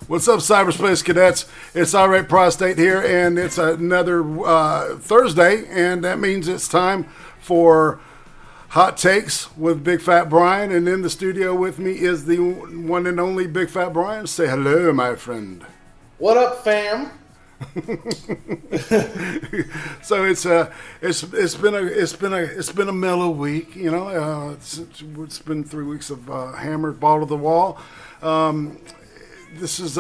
What's up, cyberspace cadets? It's Irate Prostate here, and it's another Thursday, and that means it's time for Hot Takes with Big Fat Brian. And in the studio with me is the one and only Big Fat Brian. Say hello, my friend. What up, fam? So it's been a mellow week, you know. It's been 3 weeks of hammered ball to the wall. This is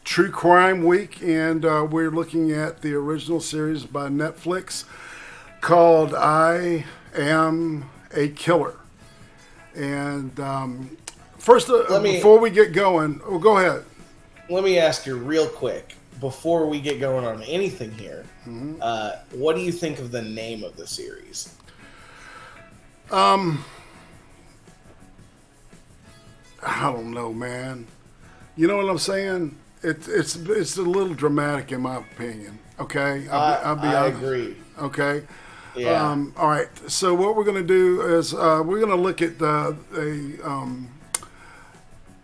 True Crime Week, and we're looking at the original series by Netflix called I Am a Killer. And before we get going, go ahead. Let me ask you real quick, before we get going on anything here, what do you think of the name of the series? I don't know, man. You know what I'm saying? It's a little dramatic in my opinion. Okay, I agree. Okay. Yeah. All right. So what we're gonna do is we're gonna look at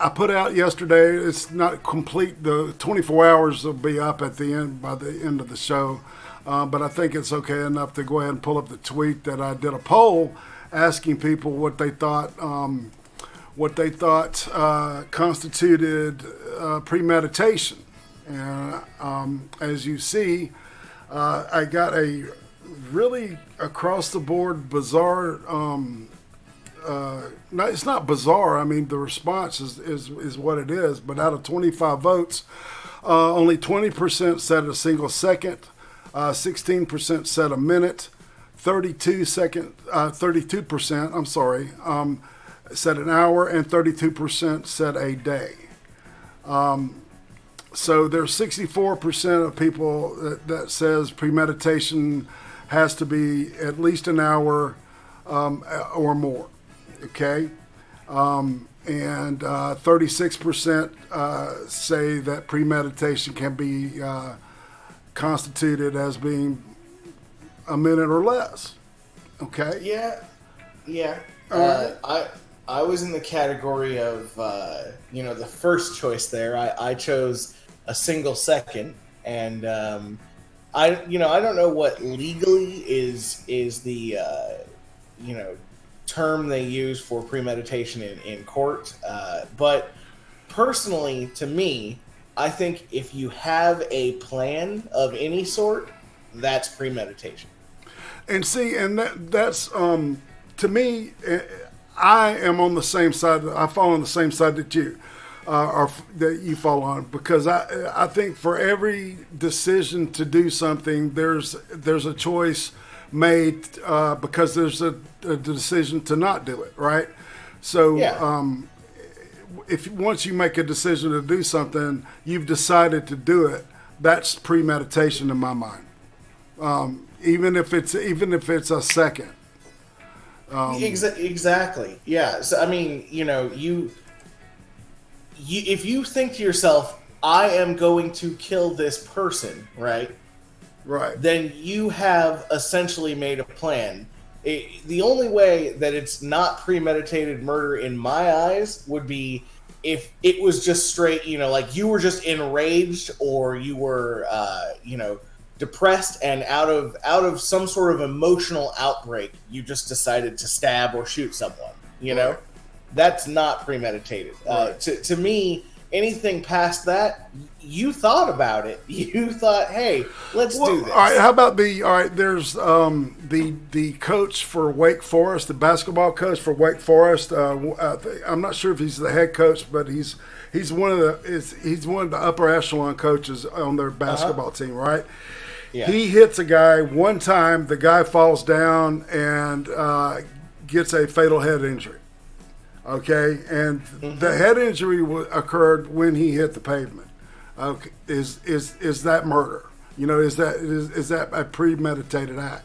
I put out yesterday. It's not complete. The 24 hours will be up at the end by the end of the show, but I think it's okay enough to go ahead and pull up the tweet that I did a poll asking people what they thought. What they thought constituted premeditation. And as you see, I got a really across-the-board bizarre, it's not bizarre, I mean the response is what it is, but out of 25 votes, only 20% said a single second, 16% said a minute, 32%, said an hour, and 32% said a day. So there's 64% of people that says premeditation has to be at least an hour or more. Okay, and 36% say that premeditation can be constituted as being a minute or less. Okay. Yeah. I was in the category of, the first choice there. I chose a single second, and I don't know what legally is the term they use for premeditation in court, but personally, to me, I think if you have a plan of any sort, that's premeditation. And see, and that's to me. I am on the same side. I fall on the same side that you that you fall on, because I think for every decision to do something, there's a choice made because there's a decision to not do it, right? So if once you make a decision to do something, you've decided to do it. That's premeditation in my mind. Even if it's a second. Exactly. Yeah. So I mean, you if you think to yourself, "I am going to kill this person," right? Right. Then you have essentially made a plan. The only way that it's not premeditated murder in my eyes would be if it was just straight, like you were just enraged, or you were, depressed, and out of some sort of emotional outbreak, you just decided to stab or shoot someone. Right. That's not premeditated. Right. To me, anything past that, you thought about it. You thought, hey, let's do this. All right. How about there's the coach for Wake Forest, the basketball coach for Wake Forest. I'm not sure if he's the head coach, but he's one of the upper echelon coaches on their basketball team, right? Yeah. He hits a guy one time. The guy falls down and gets a fatal head injury. Okay, and the head injury occurred when he hit the pavement. Okay, is that murder? Is that a premeditated act?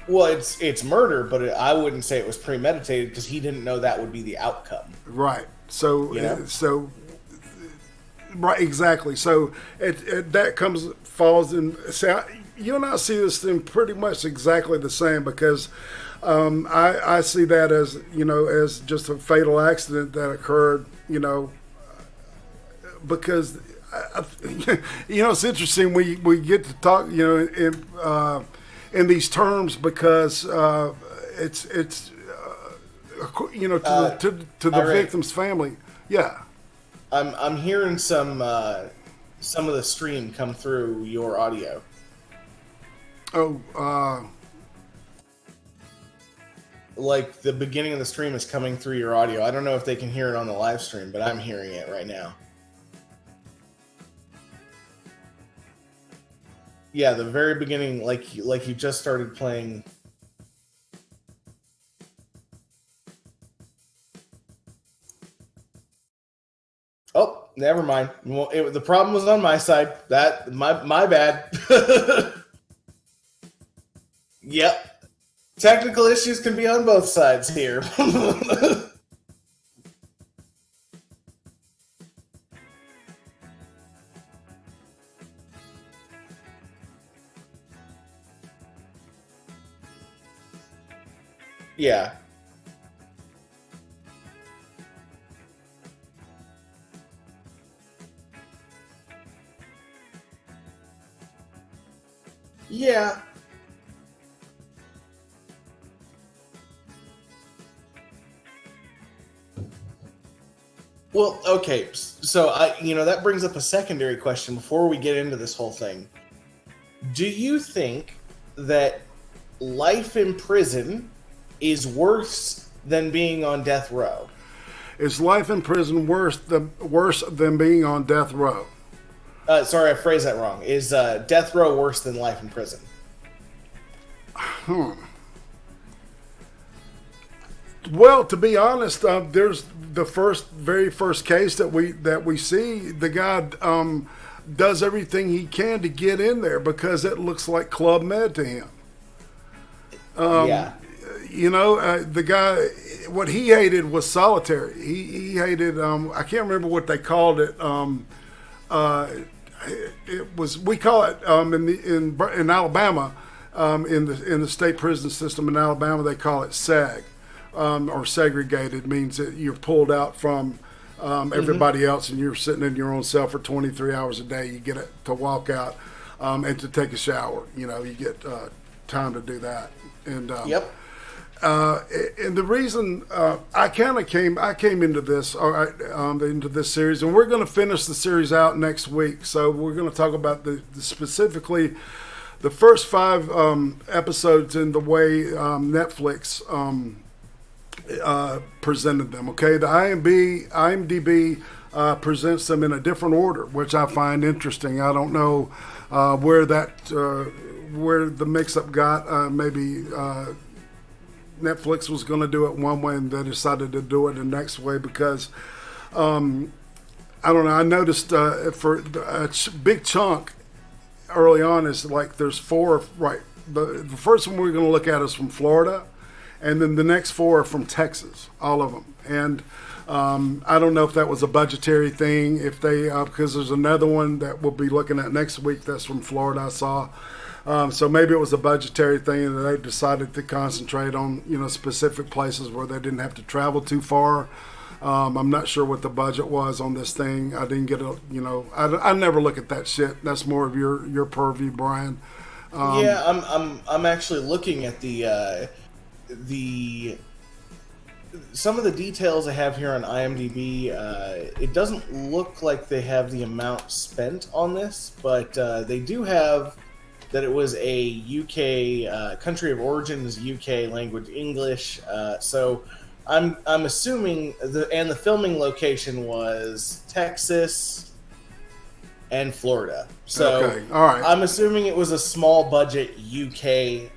Well, it's murder, but I wouldn't say it was premeditated because he didn't know that would be the outcome. Right. So right, exactly. So that falls in. You and I see this thing pretty much exactly the same, because I see that as just a fatal accident that occurred because it's interesting. We get to talk, in these terms because it's to the victim's family. Yeah, I'm hearing some of the stream come through your audio. Oh, like the beginning of the stream is coming through your audio. I don't know if they can hear it on the live stream, but I'm hearing it right now. Yeah, the very beginning, like you just started playing. Oh, never mind. Well, the problem was on my side. That my bad. Yep. Technical issues can be on both sides here. Yeah. Yeah. Well, okay, so that brings up a secondary question before we get into this whole thing. Do you think that life in prison is worse than being on death row? Is life in prison worse than being on death row? Sorry, I phrased that wrong. Is death row worse than life in prison? Well, to be honest, there's the very first case that we see. The guy does everything he can to get in there because it looks like Club Med to him. Yeah. The guy, what he hated was solitary. He hated. I can't remember what they called it. It was, we call it in Alabama, in the state prison system in Alabama, they call it SAG. Or segregated means that you're pulled out from everybody else and you're sitting in your own cell for 23 hours a day. You get to walk out and to take a shower. You get time to do that. And yep. And the reason I came into this into this series, and we're going to finish the series out next week. So we're going to talk about specifically the first 5 episodes in the way Netflix presented them. Okay, the IMDb presents them in a different order, which I find interesting. I don't know where the mix-up got. Maybe Netflix was going to do it one way and they decided to do it the next way because I don't know. I noticed for a big chunk early on is like there's 4. Right, the first one we're going to look at is from Florida. And then the next 4 are from Texas, all of them. And I don't know if that was a budgetary thing, if they because there's another one that we'll be looking at next week that's from Florida, I saw. So maybe it was a budgetary thing and they decided to concentrate on specific places where they didn't have to travel too far. I'm not sure what the budget was on this thing. I didn't get I never look at that shit. That's more of your purview, Brian. Yeah, I'm actually looking at some of the details I have here on IMDb. It doesn't look like they have the amount spent on this, but they do have that it was a UK country of origin is UK language English. So I'm assuming the filming location was Texas and Florida. So okay. All right. I'm assuming it was a small budget UK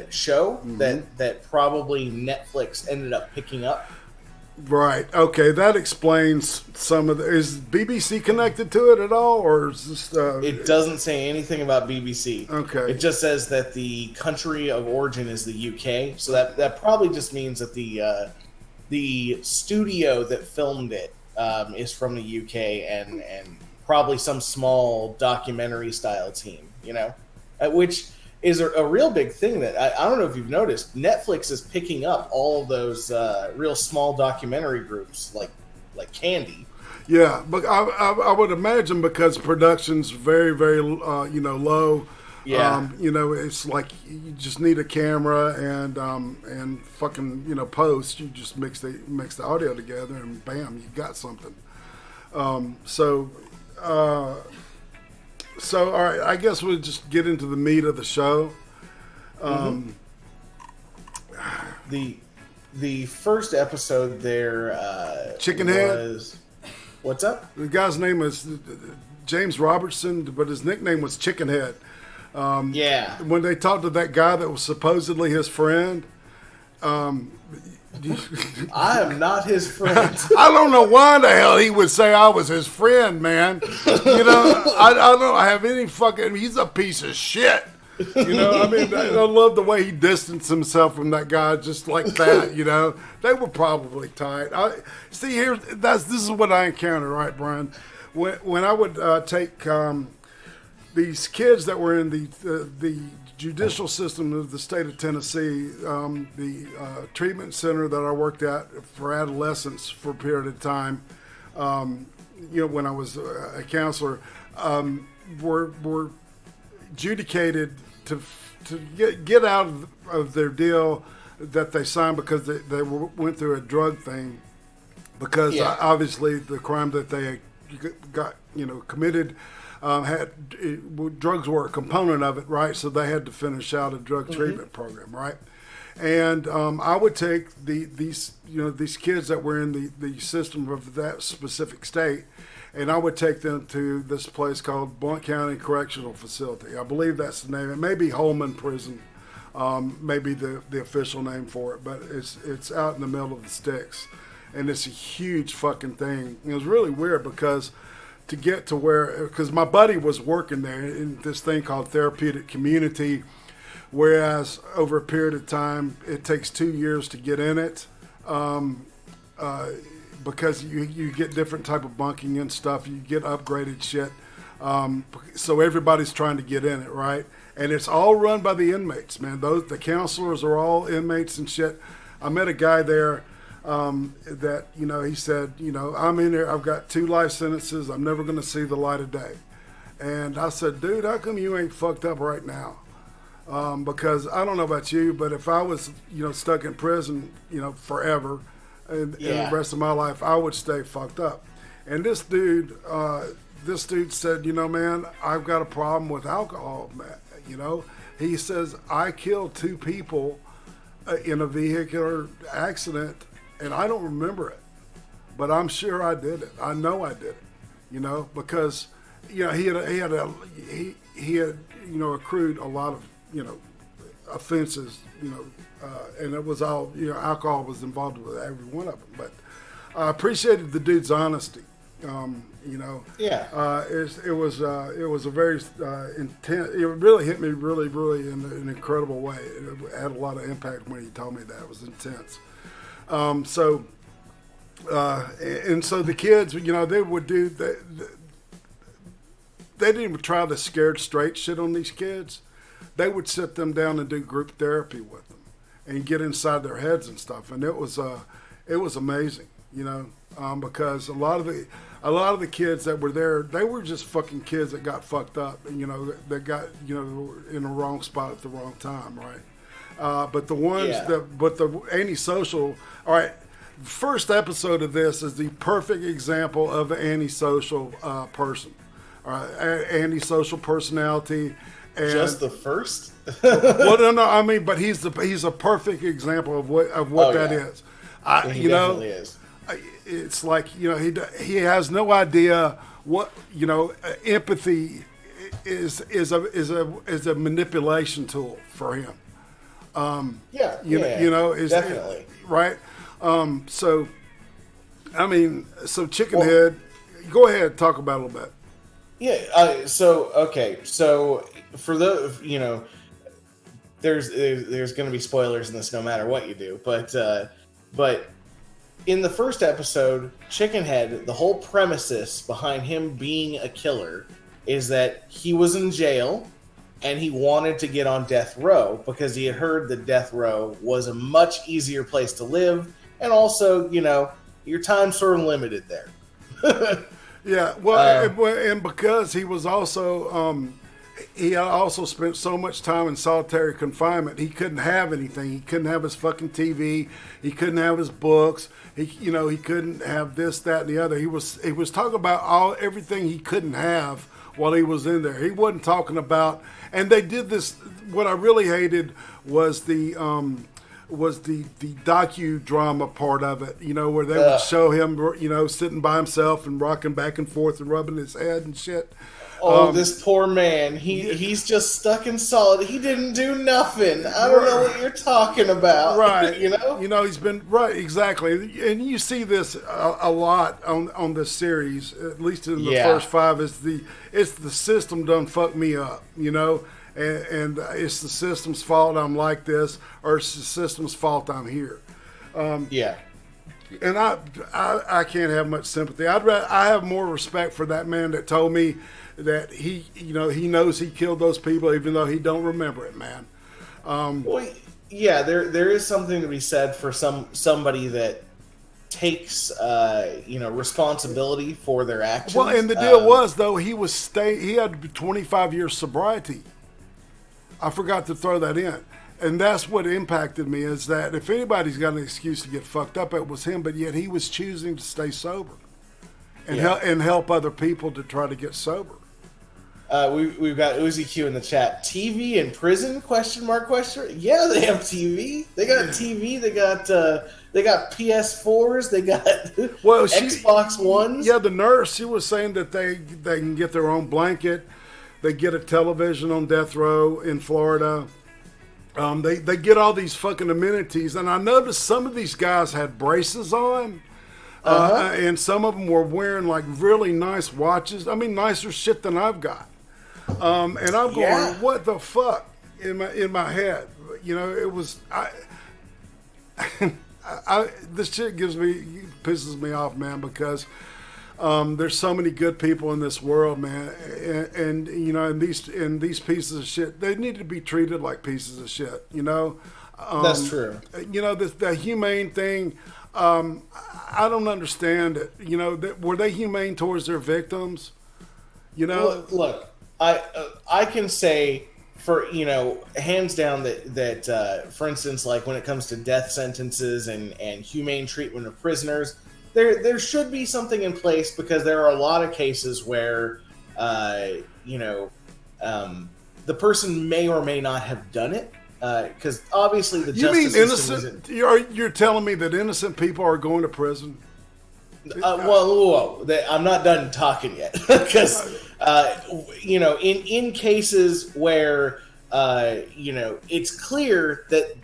show that probably Netflix ended up picking up. Right. Okay, that explains some of the. Is BBC connected to it at all, or is this? It doesn't say anything about BBC. Okay. It just says that the country of origin is the UK. So that probably just means that the studio that filmed it is from the UK and probably some small documentary style team, which is a real big thing that I don't know if you've noticed. Netflix is picking up all of those real small documentary groups like candy. Yeah, but I would imagine because production's very, very, low. Yeah. It's like you just need a camera and fucking post. You just mix the audio together and bam, you got something. So all right, I guess we'll just get into the meat of the show. The first episode there Chickenhead was, what's up? The guy's name was James Robertson, but his nickname was Chickenhead. Yeah. When they talked to that guy that was supposedly his friend, I am not his friend. I don't know why the hell he would say I was his friend, man. I don't have any fucking. He's a piece of shit. I love the way he distanced himself from that guy just like that. They were probably tight. This is what I encountered, right, Brian? When I would take these kids that were in the judicial system of the state of Tennessee, the treatment center that I worked at for adolescents for a period of time, when I was a counselor, were adjudicated to get out of their deal that they signed because they went through a drug thing, because obviously the crime that they got committed drugs were a component of it, right? So they had to finish out a drug treatment program, right? And I would take these kids that were in the system of that specific state, and I would take them to this place called Blount County Correctional Facility. I believe that's the name. It may be Holman Prison, maybe the official name for it, but it's out in the middle of the sticks, and it's a huge fucking thing. It was really weird because to get to because my buddy was working there in this thing called therapeutic community, whereas over a period of time it takes 2 years to get in it, because you get different type of bunking and stuff, you get upgraded shit, so everybody's trying to get in it, right? And it's all run by the inmates, man. The counselors are all inmates and shit. I met a guy there that he said, I'm in there, I've got 2 life sentences, I'm never going to see the light of day. And I said, dude, how come you ain't fucked up right now? Because I don't know about you, but if I was stuck in prison forever and the rest of my life, I would stay fucked up. And this dude said, man, I've got a problem with alcohol, man. He says, I killed 2 people in a vehicular accident, and I don't remember it, but I'm sure I did it. I know I did it, because he had accrued a lot of offenses, and it was all alcohol was involved with every one of them. But I appreciated the dude's honesty. It was a very intense. It really hit me really in an incredible way. It had a lot of impact when he told me that. It was intense. So the kids, they would do that. They didn't even try the scared straight shit on these kids. They would sit them down and do group therapy with them and get inside their heads and stuff. And it was amazing, because a lot of the kids that were there, they were just fucking kids that got fucked up, and that got in the wrong spot at the wrong time, right? But the ones the antisocial. All right, the first episode of this is the perfect example of an antisocial person. All right, antisocial personality. And, just the first? Well, no. I mean, but he's a perfect example of what that is. He definitely is. It's like he has no idea what empathy is a manipulation tool for him. Definitely right. So Chickenhead. Go ahead, talk about it a little bit. Yeah. So for the there's going to be spoilers in this no matter what you do, but in the first episode, Chickenhead, the whole premises behind him being a killer is that he was in jail and he wanted to get on death row because he had heard that death row was a much easier place to live, and also your time's sort of limited there. Yeah, well, and because he was also he had also spent so much time in solitary confinement, he couldn't have anything. He couldn't have his fucking TV. He couldn't have his books. He couldn't have this, that, and the other. He was talking about everything he couldn't have while he was in there. He wasn't talking about, and they did this. What I really hated was the docudrama part of it, where they would show him, sitting by himself and rocking back and forth and rubbing his head and shit. Oh, this poor man. He's just stuck in solid. He didn't do nothing. I don't know what you're talking about. Right. He's been right, exactly. And you see this a lot on this series, at least in the first 5, it's the system done fucked me up, and it's the system's fault I'm like this, or it's the system's fault I'm here. And I can't have much sympathy. I have more respect for that man that told me that he knows he killed those people even though he don't remember it, man. There is something to be said for somebody that takes responsibility for their actions. Well, and the deal was though he had 25 years sobriety. I forgot to throw that in. And that's what impacted me, is that if anybody's got an excuse to get fucked up, it was him, but yet he was choosing to stay sober and help other people to try to get sober. We've got Uzi Q in the chat. TV in prison? Question? Yeah, they have TV. They got TV. They got PS4s. They got Xbox Ones. Yeah, the nurse, she was saying that they can get their own blanket. They get a television on death row in Florida. They get all these fucking amenities, and I noticed some of these guys had braces on, and some of them were wearing like really nice watches. I mean, nicer shit than I've got. And I'm going, what the fuck in my head? It was this shit pisses me off, man, because there's so many good people in this world, man, and these pieces of shit, they need to be treated like pieces of shit. That's true. The humane thing. I don't understand it. Were they humane towards their victims? Look, I can say for hands down that for instance, like when it comes to death sentences and humane treatment of prisoners. There should be something in place, because there are a lot of cases where, the person may or may not have done it, because obviously the justice system isn't. You're telling me that innocent people are going to prison? I'm not done talking yet, because in cases where it's clear that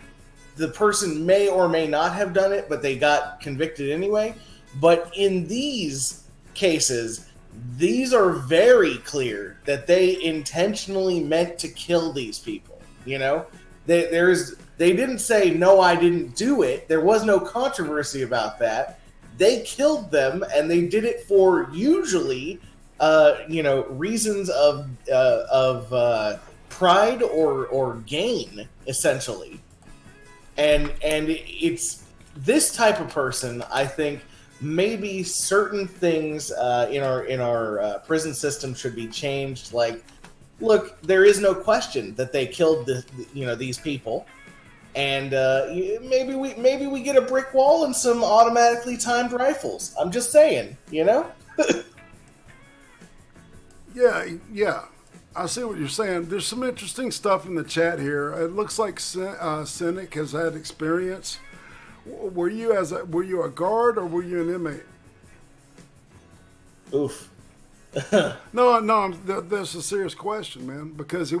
the person may or may not have done it, but they got convicted anyway. But in these cases, these are very clear that they intentionally meant to kill these people. They didn't say, no, I didn't do it. There was no controversy about that. They killed them, and they did it for usually, reasons of pride or gain, essentially. And it's this type of person, I think. Maybe certain things in our prison system should be changed. Like, look, there is no question that they killed these people, and maybe we get a brick wall and some automatically timed rifles. I'm just saying, Yeah. I see what you're saying. There's some interesting stuff in the chat here. It looks like Cynic has had experience. Were you a guard or were you an inmate? Oof. No, that's a serious question, man. Because he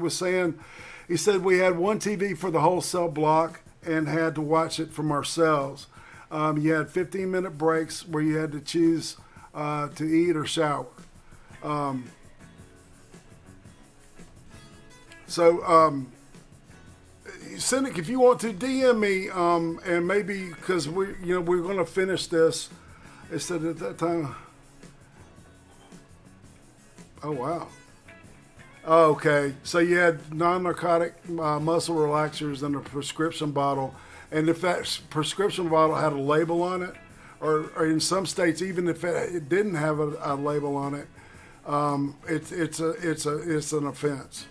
said we had one TV for the whole cell block and had to watch it from ourselves. You had 15-minute breaks where you had to choose to eat or shower. Cynic, if you want to DM me, and maybe because we're going to finish this. It said at that time. Oh wow. Oh, okay, so you had non-narcotic muscle relaxers and a prescription bottle, and if that prescription bottle had a label on it, or in some states, even if it didn't have a label on it, it's an offense.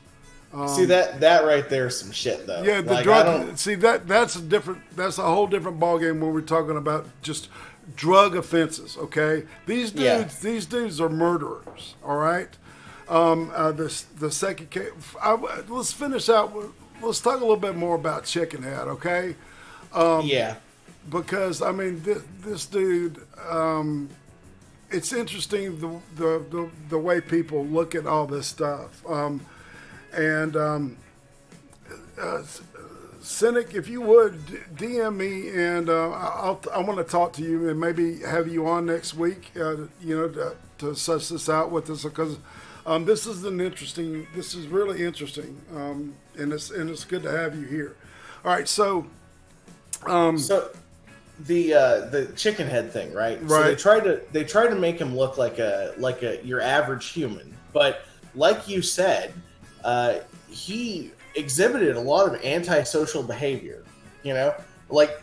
See that right there is some shit though. Yeah, the like, drug. See that's a whole different ballgame when we're talking about just drug offenses. Okay, these dudes are murderers. All right. The second case. Let's finish out. Let's talk a little bit more about Chickenhead. Okay. Yeah. Because I mean, this dude. It's interesting the way people look at all this stuff. Cynic, if you would DM me, and I want to talk to you and maybe have you on next week. To suss this out with us, because this is really interesting, and it's good to have you here. All right, so the chicken head thing, right? Right. So they tried to make him look like your average human, but like you said, he exhibited a lot of antisocial behavior. Like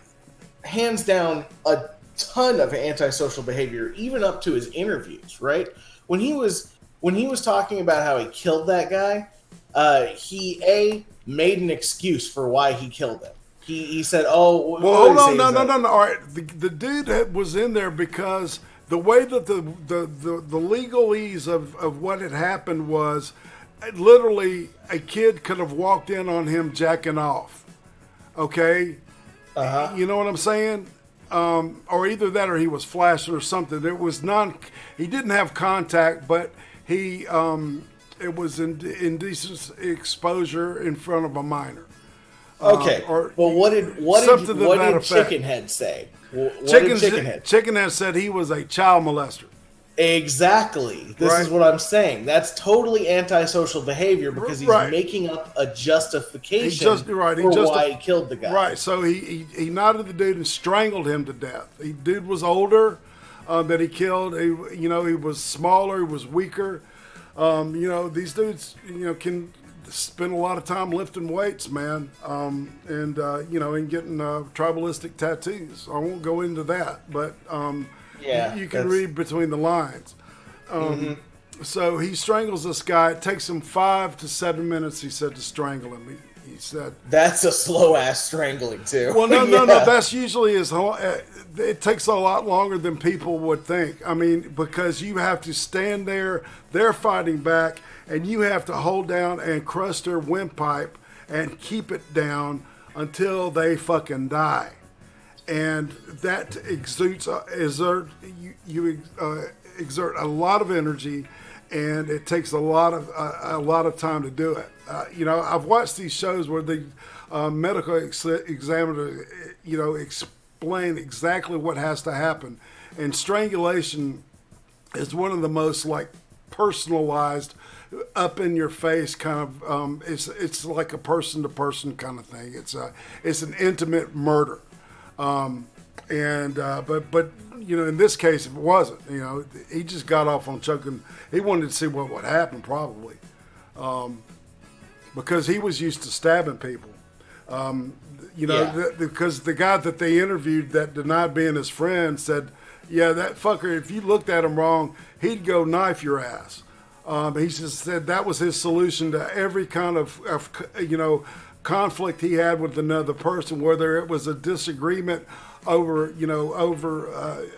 hands down, a ton of antisocial behavior, even up to his interviews. Right when he was talking about how he killed that guy, he made an excuse for why he killed him. He said, "Oh, well, hold on, no. All right, the dude was in there because the way that the legalese of what had happened was, literally, a kid could have walked in on him jacking off. Okay, you know what I'm saying? Or either that, or he was flashing or something. It was he didn't have contact, but it was indecent exposure in front of a minor. Okay, well, what did Chickenhead say? Chickenhead said he was a child molester. Exactly. This is what I'm saying. That's totally antisocial behavior because he's making up a justification for why he killed the guy. Right. So he knotted the dude and strangled him to death. The dude was older that he killed. He was smaller. He was weaker. These dudes, can spend a lot of time lifting weights, man, and getting tribalistic tattoos. I won't go into that, but you can read between the lines. So he strangles this guy. It takes him 5 to 7 minutes, he said, to strangle him. He said that's a slow ass strangling too. Well, no. That's usually it takes a lot longer than people would think. I mean, because you have to stand there, they're fighting back, and you have to hold down and crush their windpipe and keep it down until they fucking die. And that exerts exert a lot of energy, and it takes a lot of time to do it. I've watched these shows where the medical examiner, explain exactly what has to happen, and strangulation is one of the most personalized, up in your face kind of. It's like a person to person kind of thing. It's an intimate murder. But in this case it wasn't. He just got off on choking. He wanted to see what would happen, probably, because he was used to stabbing people. Because the guy that they interviewed that denied being his friend said, "Yeah, that fucker. If you looked at him wrong, he'd go knife your ass." He just said that was his solution to every kind of conflict he had with another person, whether it was a disagreement over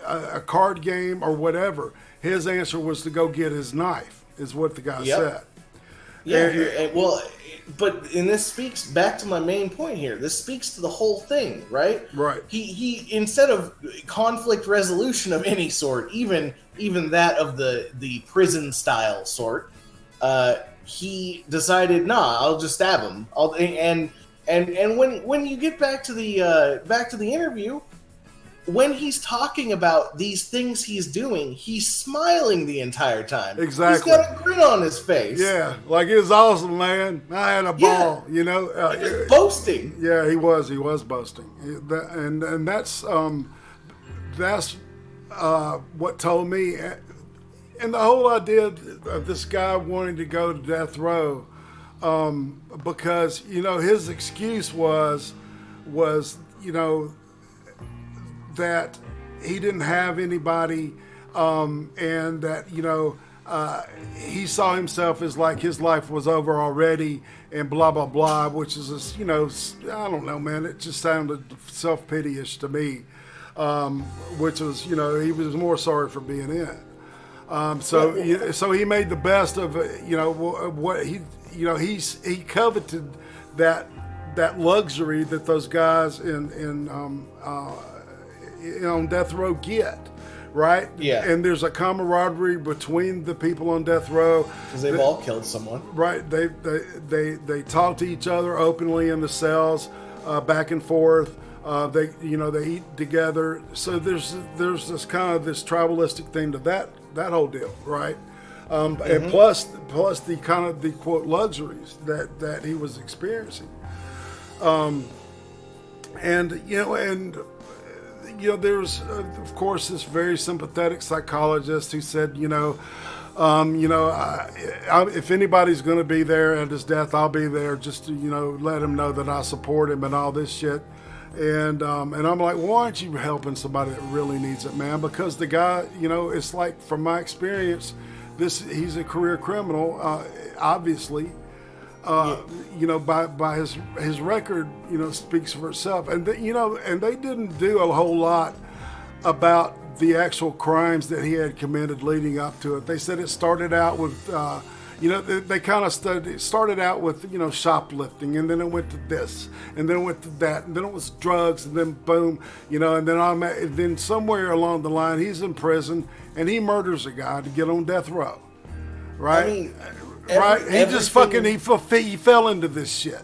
a card game or whatever. His answer was to go get his knife, is what the guy said. Yeah, and this speaks back to my main point here. This speaks to the whole thing, right? Right. He instead of conflict resolution of any sort, even that of the prison style sort, he decided, I'll just stab him. And when you get back to the interview, when he's talking about these things he's doing, he's smiling the entire time. Exactly. He's got a grin on his face. Yeah, like it was awesome, man. I had a ball, He was boasting. Yeah, he was boasting, and that's what told me. And the whole idea of this guy wanting to go to death row, because his excuse was that he didn't have anybody, and that he saw himself as like his life was over already, and blah blah blah, which is I don't know, man. It just sounded self-pity-ish to me, which was he was more sorry for being in. So he made the best of what he coveted that luxury that those guys on death row get, right? Yeah. And there's a camaraderie between the people on death row because they've all killed someone, right? They talk to each other openly in the cells, back and forth. They eat together. So there's this kind of this tribalistic thing to that whole deal, right? And plus the kind of the quote luxuries that he was experiencing. There's of course this very sympathetic psychologist who said, if anybody's going to be there at his death, I'll be there just to let him know that I support him and all this shit. And I'm like, well, why aren't you helping somebody that really needs it, man? Because the guy, it's like, from my experience, he's a career criminal, obviously. By his record, speaks for itself. And and they didn't do a whole lot about the actual crimes that he had committed leading up to it. They said it started out with. They kind of started out with, shoplifting, and then it went to this, and then it went to that, and then it was drugs, and then boom, and then somewhere along the line, he's in prison, and he murders a guy to get on death row, right? I mean, he fell into this shit.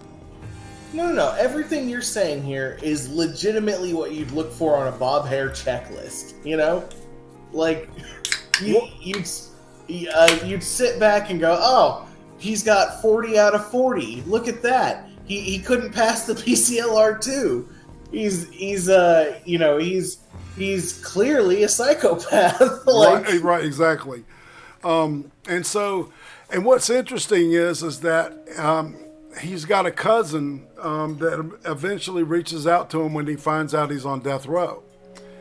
No. Everything you're saying here is legitimately what you'd look for on a Bob Hare checklist, Like, you'd sit back and go, oh, he's got 40 out of 40. Look at that. He couldn't pass the PCLR too. He's clearly a psychopath. Right, exactly. And what's interesting is that he's got a cousin that eventually reaches out to him when he finds out he's on death row.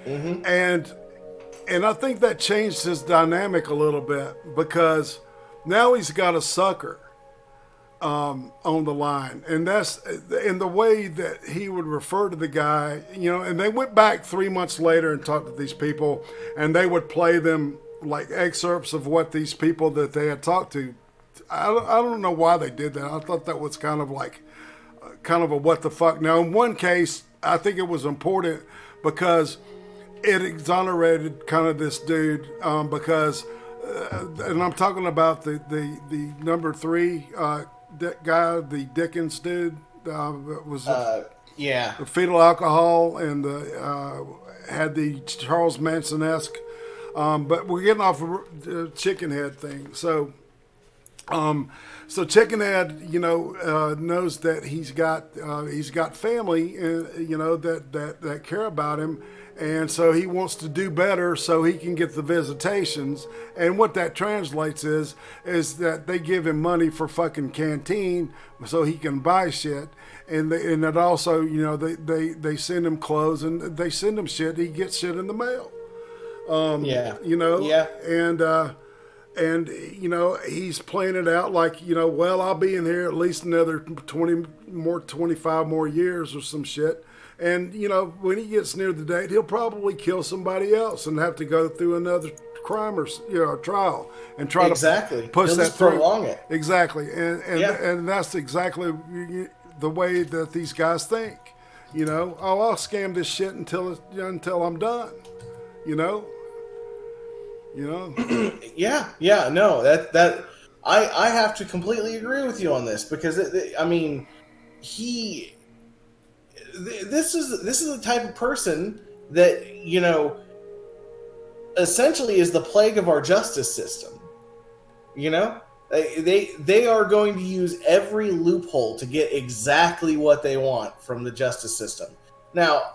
Mm-hmm. And I think that changed his dynamic a little bit, because now he's got a sucker on the line. And that's in the way that he would refer to the guy, and they went back 3 months later and talked to these people, and they would play them like excerpts of what these people that they had talked to. I don't know why they did that. I thought that was kind of a what the fuck. Now, in one case, I think it was important because it exonerated kind of this dude, because, and I'm talking about the number 3 guy, the Dickens dude, was the fetal alcohol, and had the Charles Manson-esque. But we're getting off of the chicken head thing. So Chickenhead, knows that he's got family, that care about him, and so he wants to do better so he can get the visitations. And what that translates is that they give him money for fucking canteen so he can buy shit, and it also, they send him clothes and they send him shit. He gets shit in the mail. And he's playing it out like, well, I'll be in here at least another 25 more years or some shit. And, when he gets near the date, he'll probably kill somebody else and have to go through another crime or, trial and try to push that through. Prolong it. Exactly. And that's exactly the way that these guys think. I'll scam this shit until I'm done, No, that I have to completely agree with you on this, because this is the type of person that essentially is the plague of our justice system. They are going to use every loophole to get exactly what they want from the justice system. Now,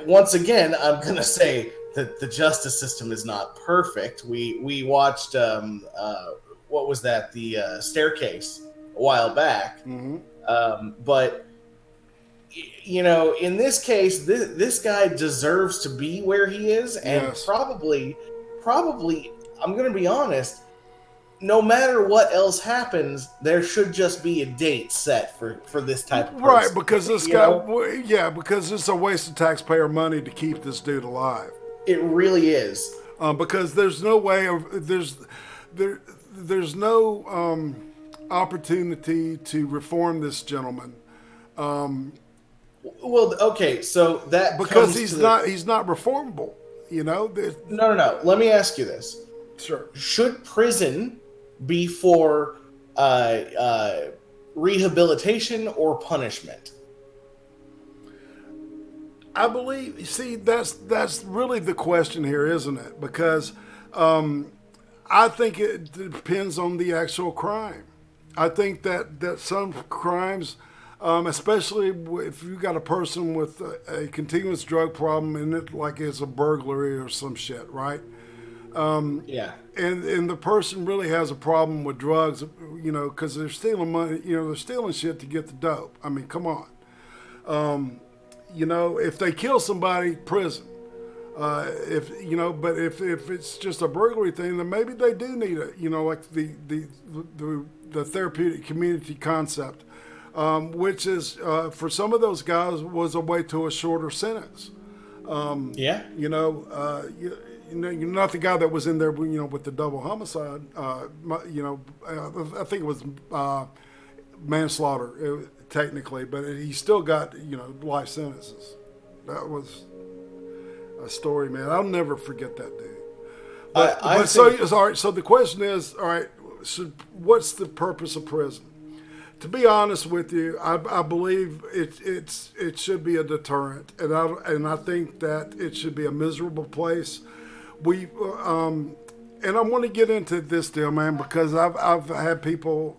once again, I'm going to say that the justice system is not perfect. We watched what was that? The Staircase a while back. Mm-hmm. But you know, in this case, this guy deserves to be where he is, and Yes. probably, I'm going to be honest. No matter what else happens, there should just be a date set for this type of person. Right, because this you guy, know? because it's a waste of taxpayer money to keep this dude alive. It really is. Because there's no way of there's no opportunity to reform this gentleman. Well, okay, so that Because comes he's to not reformable. You know. No. Let me ask you this: Sure. should prison be for rehabilitation or punishment? I believe. See, that's really the question here, isn't it? Because I think it depends on the actual crime. I think that some crimes, especially if you got a person with a continuous drug problem in it, like it's a burglary or some shit, right? Yeah. And the person really has a problem with drugs, you know, because they're stealing money, you know, they're stealing shit to get the dope. I mean, come on. You know, if they kill somebody, prison. If you know, but if it's just a burglary thing, then maybe they do need a, you know, like the therapeutic community concept, which is for some of those guys was a way to a shorter sentence. Yeah. You know, you're not the guy that was in there, you know, with the double homicide. You know, I think it was manslaughter technically, but he still got, you know, life sentences. That was a story, man. I'll never forget that dude. But so all right. So the question is, all right. So what's the purpose of prison? To be honest with you, I believe it should be a deterrent, and I think that it should be a miserable place. And I want to get into this deal, man, because I've had people.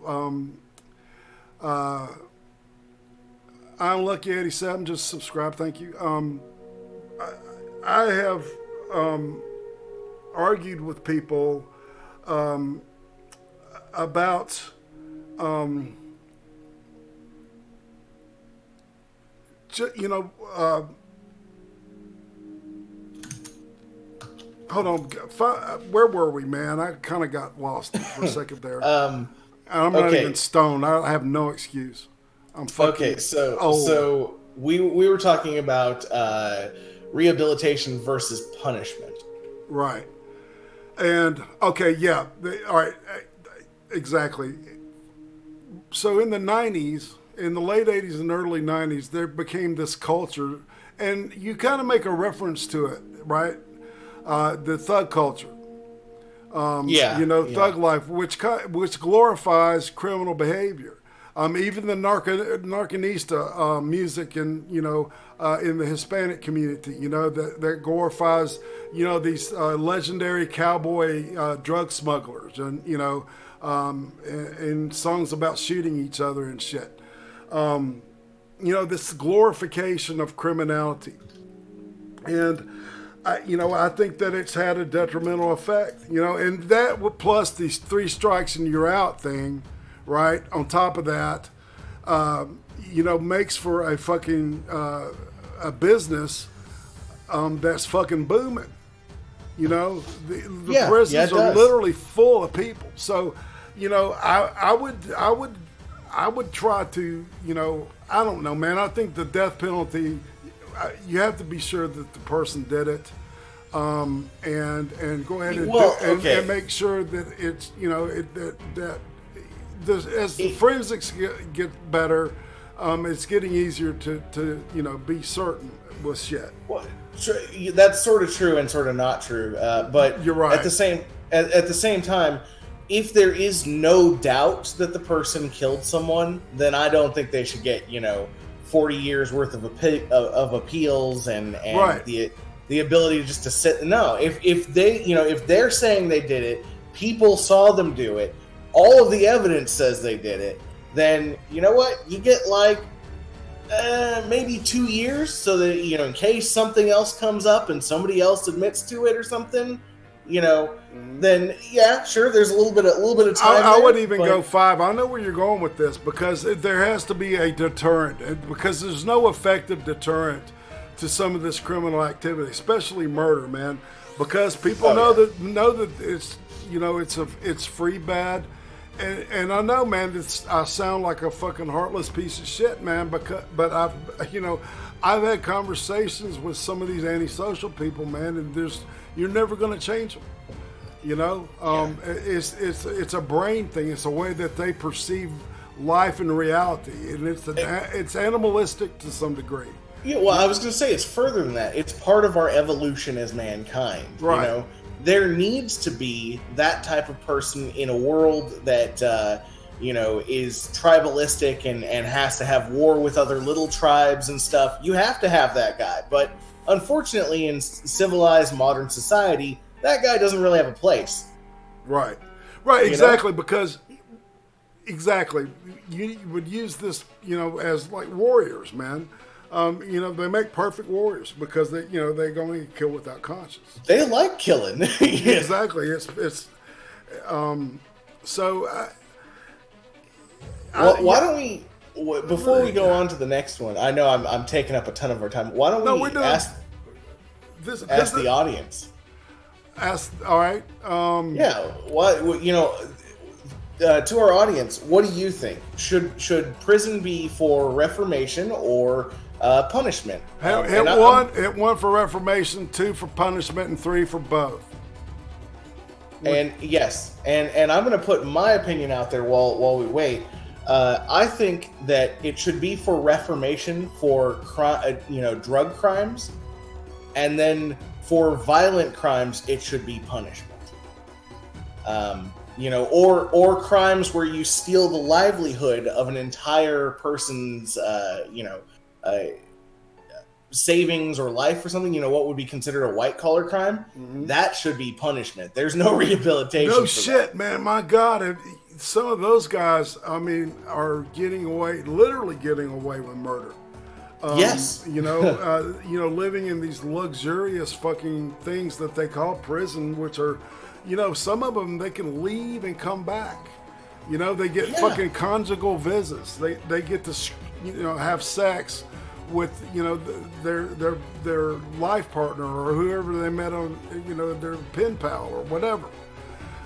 I'm Lucky 87. Just subscribe, thank you. I have argued with people about. You know, hold on. Where were we, man? I kind of got lost for a second there. I'm not even stoned. I have no excuse. I'm fucking old. So we were talking about rehabilitation versus punishment. Right. And okay, yeah. All right. Exactly. So in the 90s. In the late 80s and early 90s, there became this culture, and you kind of make a reference to it, right? The thug culture. You know, thug life, which glorifies criminal behavior. Even the narcanista music, and you know, in the Hispanic community, you know, that glorifies, you know, these legendary cowboy drug smugglers, and you know, and songs about shooting each other and shit. You know, this glorification of criminality. And, you know, I think that it's had a detrimental effect, you know, and that plus these 3 strikes and you're out thing, right? On top of that, you know, makes for a fucking, a business, that's fucking booming. You know, the prisons are literally full of people. So, you know, I would try to, you know, I don't know, man. I think the death penalty, you have to be sure that the person did it, and go ahead and make sure that it's, you know, as the forensics get better, it's getting easier to you know, be certain with shit. Well, that's sort of true and sort of not true, but you're right. At the same time, if there is no doubt that the person killed someone, then I don't think they should get, you know, 40 years worth of appeals and right. the ability just to sit. No, if they, you know, if they're saying they did it, people saw them do it, all of the evidence says they did it, then you know what, you get like maybe 2 years, so that, you know, in case something else comes up and somebody else admits to it or something, then yeah, sure, there's a little bit of time. I would even go 5. I know where you're going with this because there has to be a deterrent, because there's no effective deterrent to some of this criminal activity, especially murder, man. Because people know that it's it's free bad, and I know, man, I sound like a fucking heartless piece of shit, man. But I've had conversations with some of these antisocial people, man, and you're never going to change them. It's a brain thing. It's a way that they perceive life and reality, and it's animalistic to some degree. Yeah, well, I was going to say it's further than that. It's part of our evolution as mankind. Right. There needs to be that type of person in a world that is tribalistic and has to have war with other little tribes and stuff. You have to have that guy, but unfortunately, in civilized modern society, that guy doesn't really have a place. Right, exactly, because you would use this, as like warriors, man. They make perfect warriors because they go and kill without conscience. They like killing. Exactly. Why don't we, before we go on to the next one? I know I'm taking up a ton of our time. Why don't we ask the audience? All right. To our audience, what do you think? Should prison be for reformation or punishment? Hit one for reformation, 2 for punishment, and 3 for both. And yes, and I'm going to put my opinion out there while we wait. I think that it should be for reformation for drug crimes, and then for violent crimes it should be punishment. Or crimes where you steal the livelihood of an entire person's savings or life or something, what would be considered a white collar crime. Mm-hmm. That should be punishment. There's no rehabilitation. No shit, man. My God, some of those guys, are literally getting away with murder. Yes. Living in these luxurious fucking things that they call prison, which are, some of them, they can leave and come back. They get fucking conjugal visits. They get to, have sex with, their life partner or whoever they met on, their pen pal or whatever.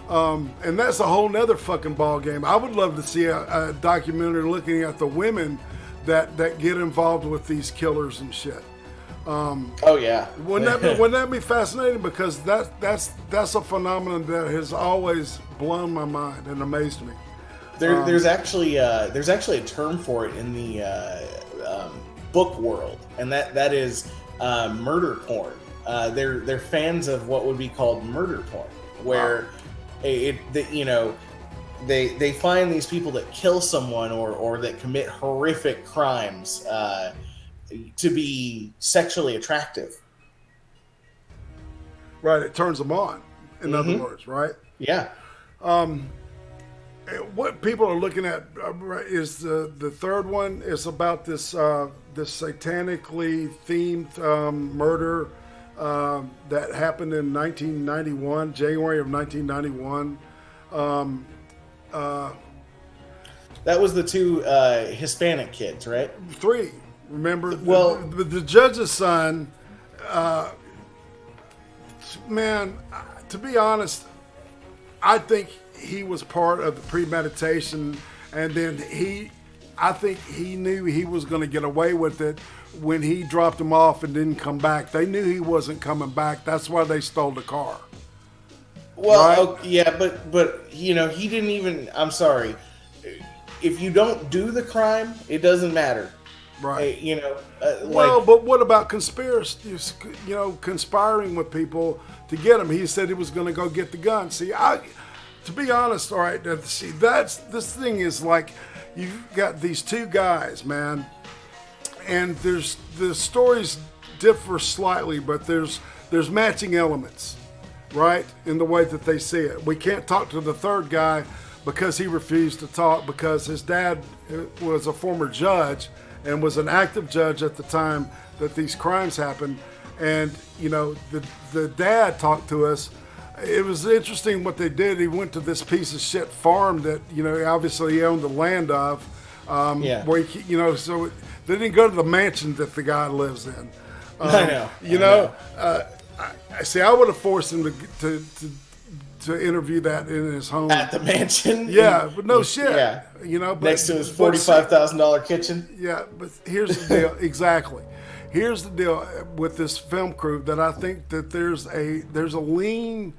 And that's a whole nother fucking ball game. I would love to see a documentary looking at the women that get involved with these killers and shit. Wouldn't that be fascinating? Because that's a phenomenon that has always blown my mind and amazed me. There's actually a term for it in the book world, and that is murder porn. They're fans of what would be called murder porn, where they find these people that kill someone or that commit horrific crimes to be sexually attractive. Right, it turns them on, in other words, right? Yeah. What people are looking at is the third one is about this satanically themed murder that happened in 1991, January of 1991. That was the 2 Hispanic kids, right? 3. Remember? Well, the judge's son, man, to be honest, I think he was part of the premeditation, and then I think he knew he was going to get away with it when he dropped him off and didn't come back. They knew he wasn't coming back. That's why they stole the car. Well, right? Yeah, but he didn't even. I'm sorry. If you don't do the crime, it doesn't matter. Right. Well, but what about conspiracy? Conspiring with people to get him. He said he was going to go get the gun. See, to be honest, all right. See, this thing is like you've got these 2 guys, man, and the stories differ slightly, but there's matching elements, right, in the way that they see it. We can't talk to the third guy because he refused to talk because his dad was a former judge and was an active judge at the time that these crimes happened. And, the dad talked to us it was interesting what they did. He went to this piece of shit farm that, obviously he owned the land of. Where so they didn't go to the mansion that the guy lives in. I know. I would have forced him to interview that in his home at the mansion. Yeah, but no shit. Yeah, but, next to his $45,000 kitchen. Yeah, but here's the deal. Exactly. Here's the deal with this film crew that I think that there's a lean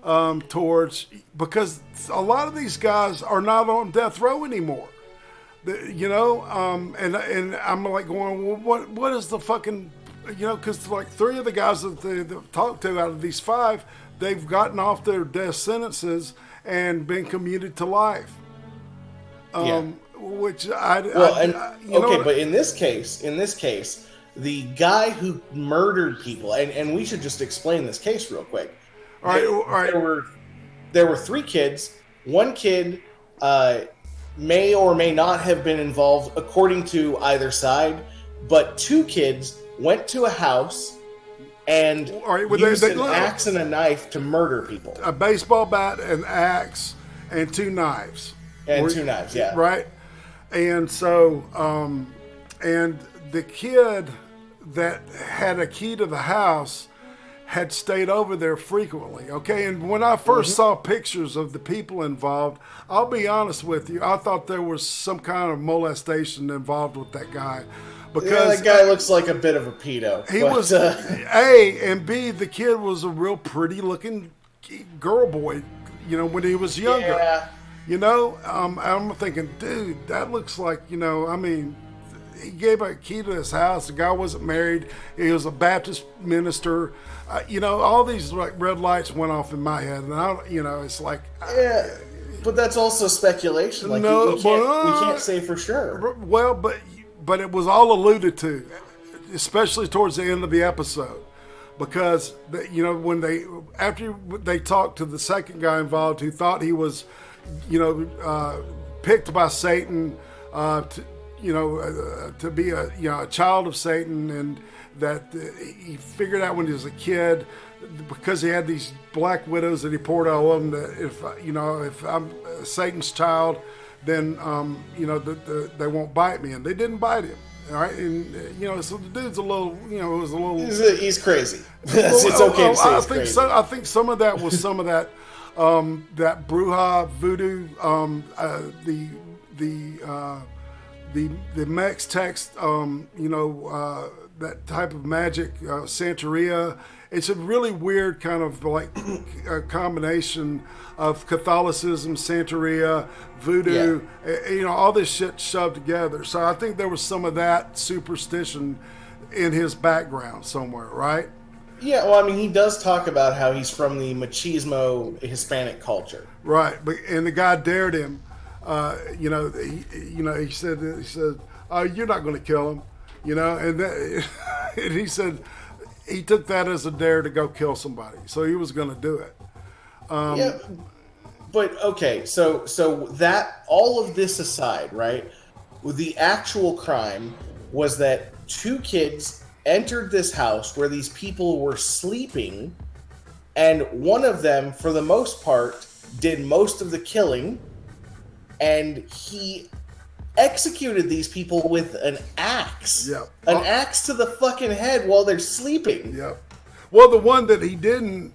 towards, because a lot of these guys are not on death row anymore. And I'm like going, well, what is the fucking, because like 3 of the guys that they talked to out of these 5, they've gotten off their death sentences and been commuted to life. Which but in this case, the guy who murdered people, and we should just explain this case real quick. All right. There were 3 kids. One kid may or may not have been involved, according to either side, but 2 kids went to a house and used an axe and a knife to murder people. A baseball bat, an axe, and 2 knives. Yeah. Right? And so, and the kid that had a key to the house had stayed over there frequently, okay? And when I first saw pictures of the people involved, I'll be honest with you, I thought there was some kind of molestation involved with that guy. Because that guy looks like a bit of a pedo. He was, A, and B, the kid was a real pretty looking girl boy, when he was younger. Yeah. I'm thinking, dude, that looks like, he gave a key to his house. The guy wasn't married. He was a Baptist minister. All these like red lights went off in my head, and it's like, but that's also speculation. Like, we can't say for sure. Well, but it was all alluded to, especially towards the end of the episode, because when after they talked to the second guy involved who thought he was, picked by Satan, to be a child of Satan, and that he figured out when he was a kid, because he had these black widows that he poured all of them, that if I'm Satan's child, then they won't bite me, and they didn't bite him. All right, and so the dude's a little, was a little. He's crazy. It's okay to say he's crazy. I think some of that was some of that that bruja voodoo, the Mex text, that type of magic, Santeria. It's a really weird kind of like a combination of Catholicism, Santeria, voodoo, all this shit shoved together. So I think there was some of that superstition in his background somewhere, right? Yeah, well, I mean, he does talk about how he's from the machismo Hispanic culture. Right, and the guy dared him. He said, "Oh, you're not going to kill him," and he said he took that as a dare to go kill somebody, so he was going to do it. But okay, so that, all of this aside, right? The actual crime was that 2 kids entered this house where these people were sleeping, and one of them, for the most part, did most of the killing. And he executed these people with an axe. Yep. An axe to the fucking head while they're sleeping. Yep. Well, the one that he didn't,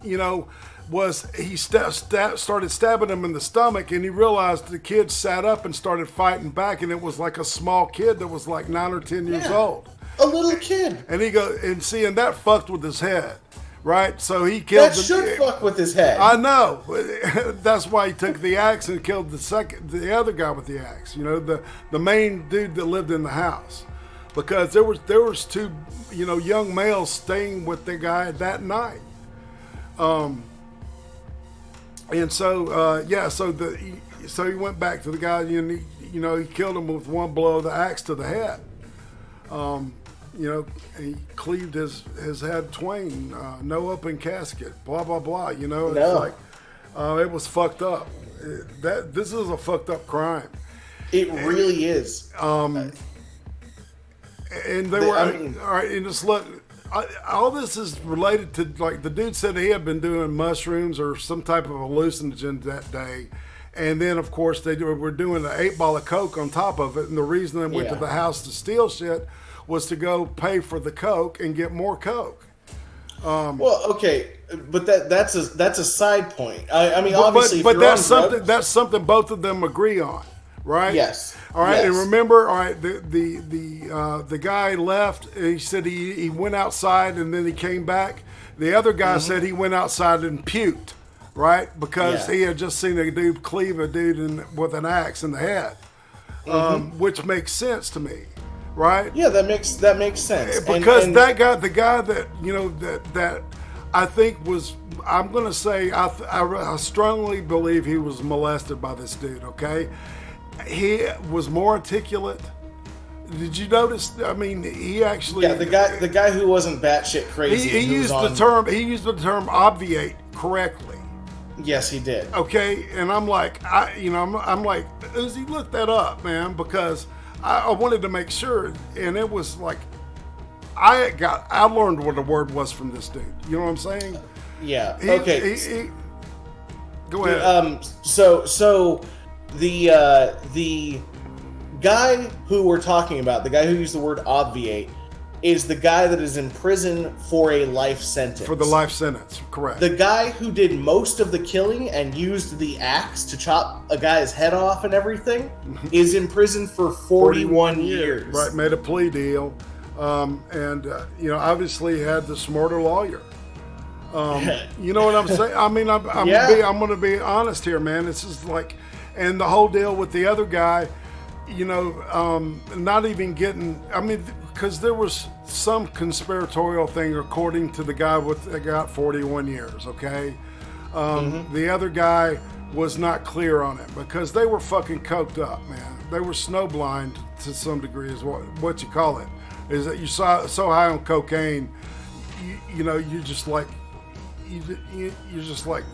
was he started stabbing him in the stomach, and he realized the kid sat up and started fighting back, and it was like a small kid that was like 9 or 10 years old. A little kid. And he and that fucked with his head. Right, so he killed. That should fuck with his head. I know. That's why he took the axe and killed the other guy with the axe. The main dude that lived in the house, because there was 2, young males staying with the guy that night. And so so he went back to the guy, and he killed him with one blow of the axe to the head. He cleaved his head twain, no open casket, blah, blah, blah, It's like, it was fucked up. This is a fucked up crime. It really is. And they were, all right, and just look, all this is related to, like, the dude said he had been doing mushrooms or some type of hallucinogen that day. And then, of course, they were doing an 8 ball of coke on top of it. And the reason they went to the house to steal shit was to go pay for the coke and get more coke. Well, okay, but that's a side point. I mean, obviously, but that's something both of them agree on, right? Yes. All right, yes. and remember, all right, the guy left. He said he went outside and then he came back. The other guy said he went outside and puked, right? Because he had just seen a dude cleave a dude with an axe in the head, which makes sense to me. Right? Yeah, that makes sense. Because the guy that, you know, that I think was, I'm going to say, I strongly believe he was molested by this dude, okay? He was more articulate. Did you notice? I mean, he actually... Yeah, the guy who wasn't batshit crazy. He used the term obviate correctly. Yes, he did. Okay, and I'm like, I'm like, Uzi, look that up, man, because... I wanted to make sure, and it was like I learned what the word was from this dude. You know what I'm saying? Yeah. Go ahead. So the guy who we're talking about, the guy who used the word obviate, is the guy that is in prison for a life sentence. For the life sentence, correct. The guy who did most of the killing and used the axe to chop a guy's head off and everything is in prison for 41 years. Right, made a plea deal. And obviously had the smarter lawyer. You know what I'm saying? I mean, I'm going to be honest here, man. This is like, and the whole deal with the other guy, not even getting, I mean, because there was some conspiratorial thing according to the guy that got 41 years, okay? The other guy was not clear on it because they were fucking coked up, man. They were snowblind to some degree is what you call it. Is that you're so high on cocaine, you're just like, you're just like,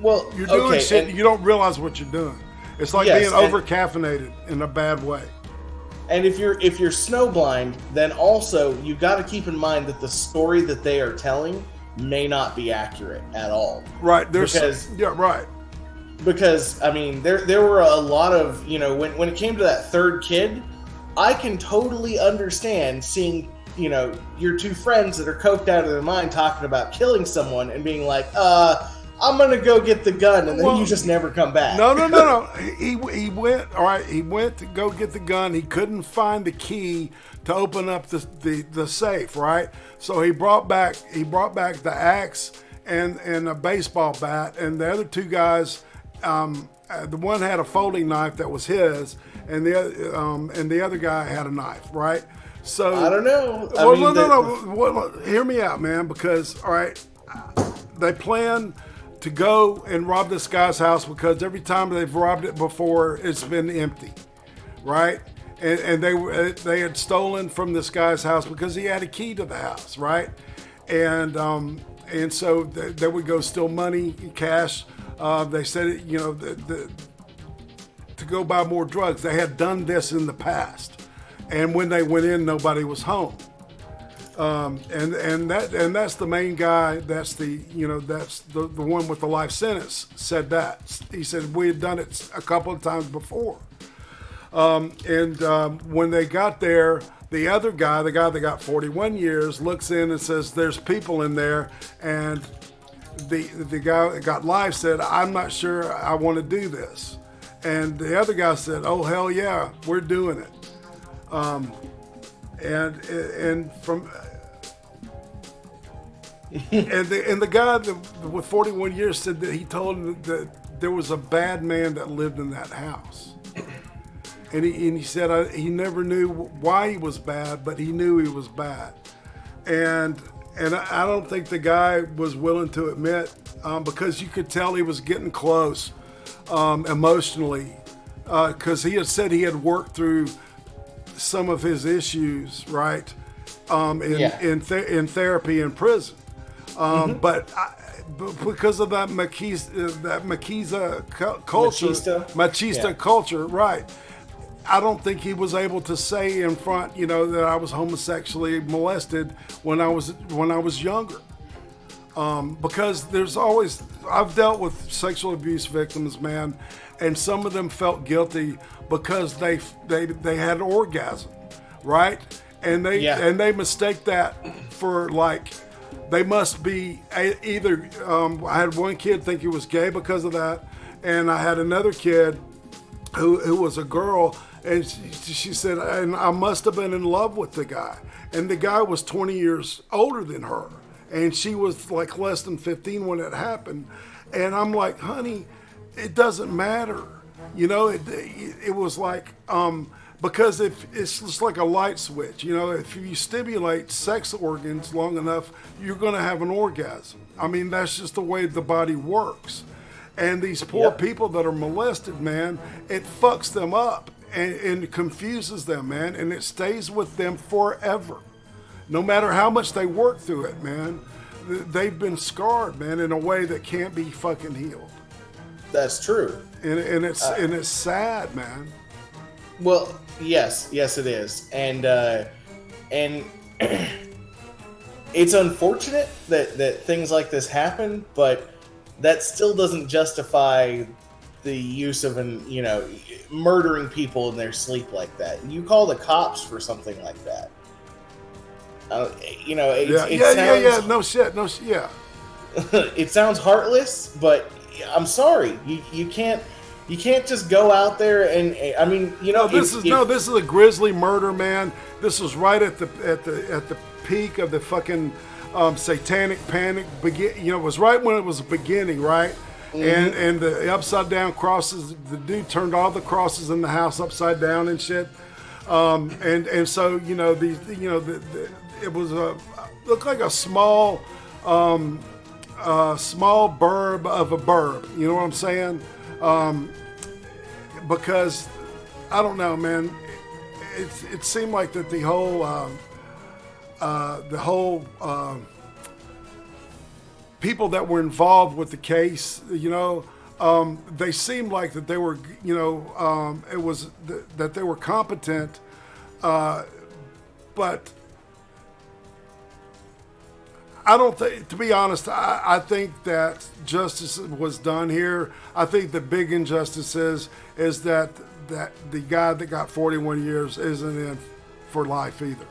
well, you're doing shit and you don't realize what you're doing. It's like being over-caffeinated in a bad way. And if you're snowblind, then also you got to keep in mind that the story that they are telling may not be accurate at all. Right. Right. Because I mean, there were a lot of when it came to that third kid, I can totally understand seeing your two friends that are coked out of their mind talking about killing someone and being like, I'm gonna go get the gun, and then you just never come back. No. He went. All right, he went to go get the gun. He couldn't find the key to open up the safe. Right, so he brought back the axe and a baseball bat, and the other two guys. The one had a folding knife that was his, and the other guy had a knife. Right. So I don't know. No. Hear me out, man. Because all right, they plan to go and rob this guy's house because every time they've robbed it before, it's been empty, right? And they had stolen from this guy's house because he had a key to the house, right? And so they would go steal money, cash. They said to go buy more drugs. They had done this in the past, and when they went in, nobody was home. And that's the main guy. That's the one with the life sentence said that. He said we had done it a couple of times before. When they got there, the other guy, the guy that got 41 years, looks in and says, "There's people in there." And the guy that got life said, "I'm not sure I want to do this." And the other guy said, "Oh hell yeah, we're doing it." And from and the guy with 41 years said that he told him that there was a bad man that lived in that house, and he said he never knew why he was bad, but he knew he was bad, and I don't think the guy was willing to admit because you could tell he was getting close emotionally because he had said he had worked through some of his issues, right, in therapy in prison. But because of that machista culture, right? I don't think he was able to say in front, that I was homosexually molested when I was younger. Because I've dealt with sexual abuse victims, man, and some of them felt guilty because they had an orgasm, right? And they mistake that for like they must be either. I had one kid think he was gay because of that, and I had another kid who was a girl, and she said, and I must have been in love with the guy, and the guy was 20 years older than her. And she was like less than 15 when it happened. And I'm like, honey, it doesn't matter. It was like, because if it's just like a light switch, if you stimulate sex organs long enough, you're going to have an orgasm. I mean, that's just the way the body works. And these poor people that are molested, man, it fucks them up and confuses them, man. And it stays with them forever. No matter how much they work through it, man, they've been scarred, man, in a way that can't be fucking healed. That's true. And it's sad, man. Well, yes, it is, and it's unfortunate that things like this happen, but that still doesn't justify the use of murdering people in their sleep like that. You call the cops for something like that. No shit. It sounds heartless, but I'm sorry. You can't just go out there and I mean, this is a grisly murder, man. This was right at the peak of the fucking satanic panic. It was right when it was beginning, right? Mm-hmm. And the upside down crosses. The dude turned all the crosses in the house upside down and shit. And so it was looked like a small burb of a burb. You know what I'm saying? Because I don't know, man. It seemed like that the whole people that were involved with the case, they seemed like that they were, it was that they were competent, but I don't think, to be honest, I think that justice was done here. I think the big injustice is that the guy that got 41 years isn't in for life either.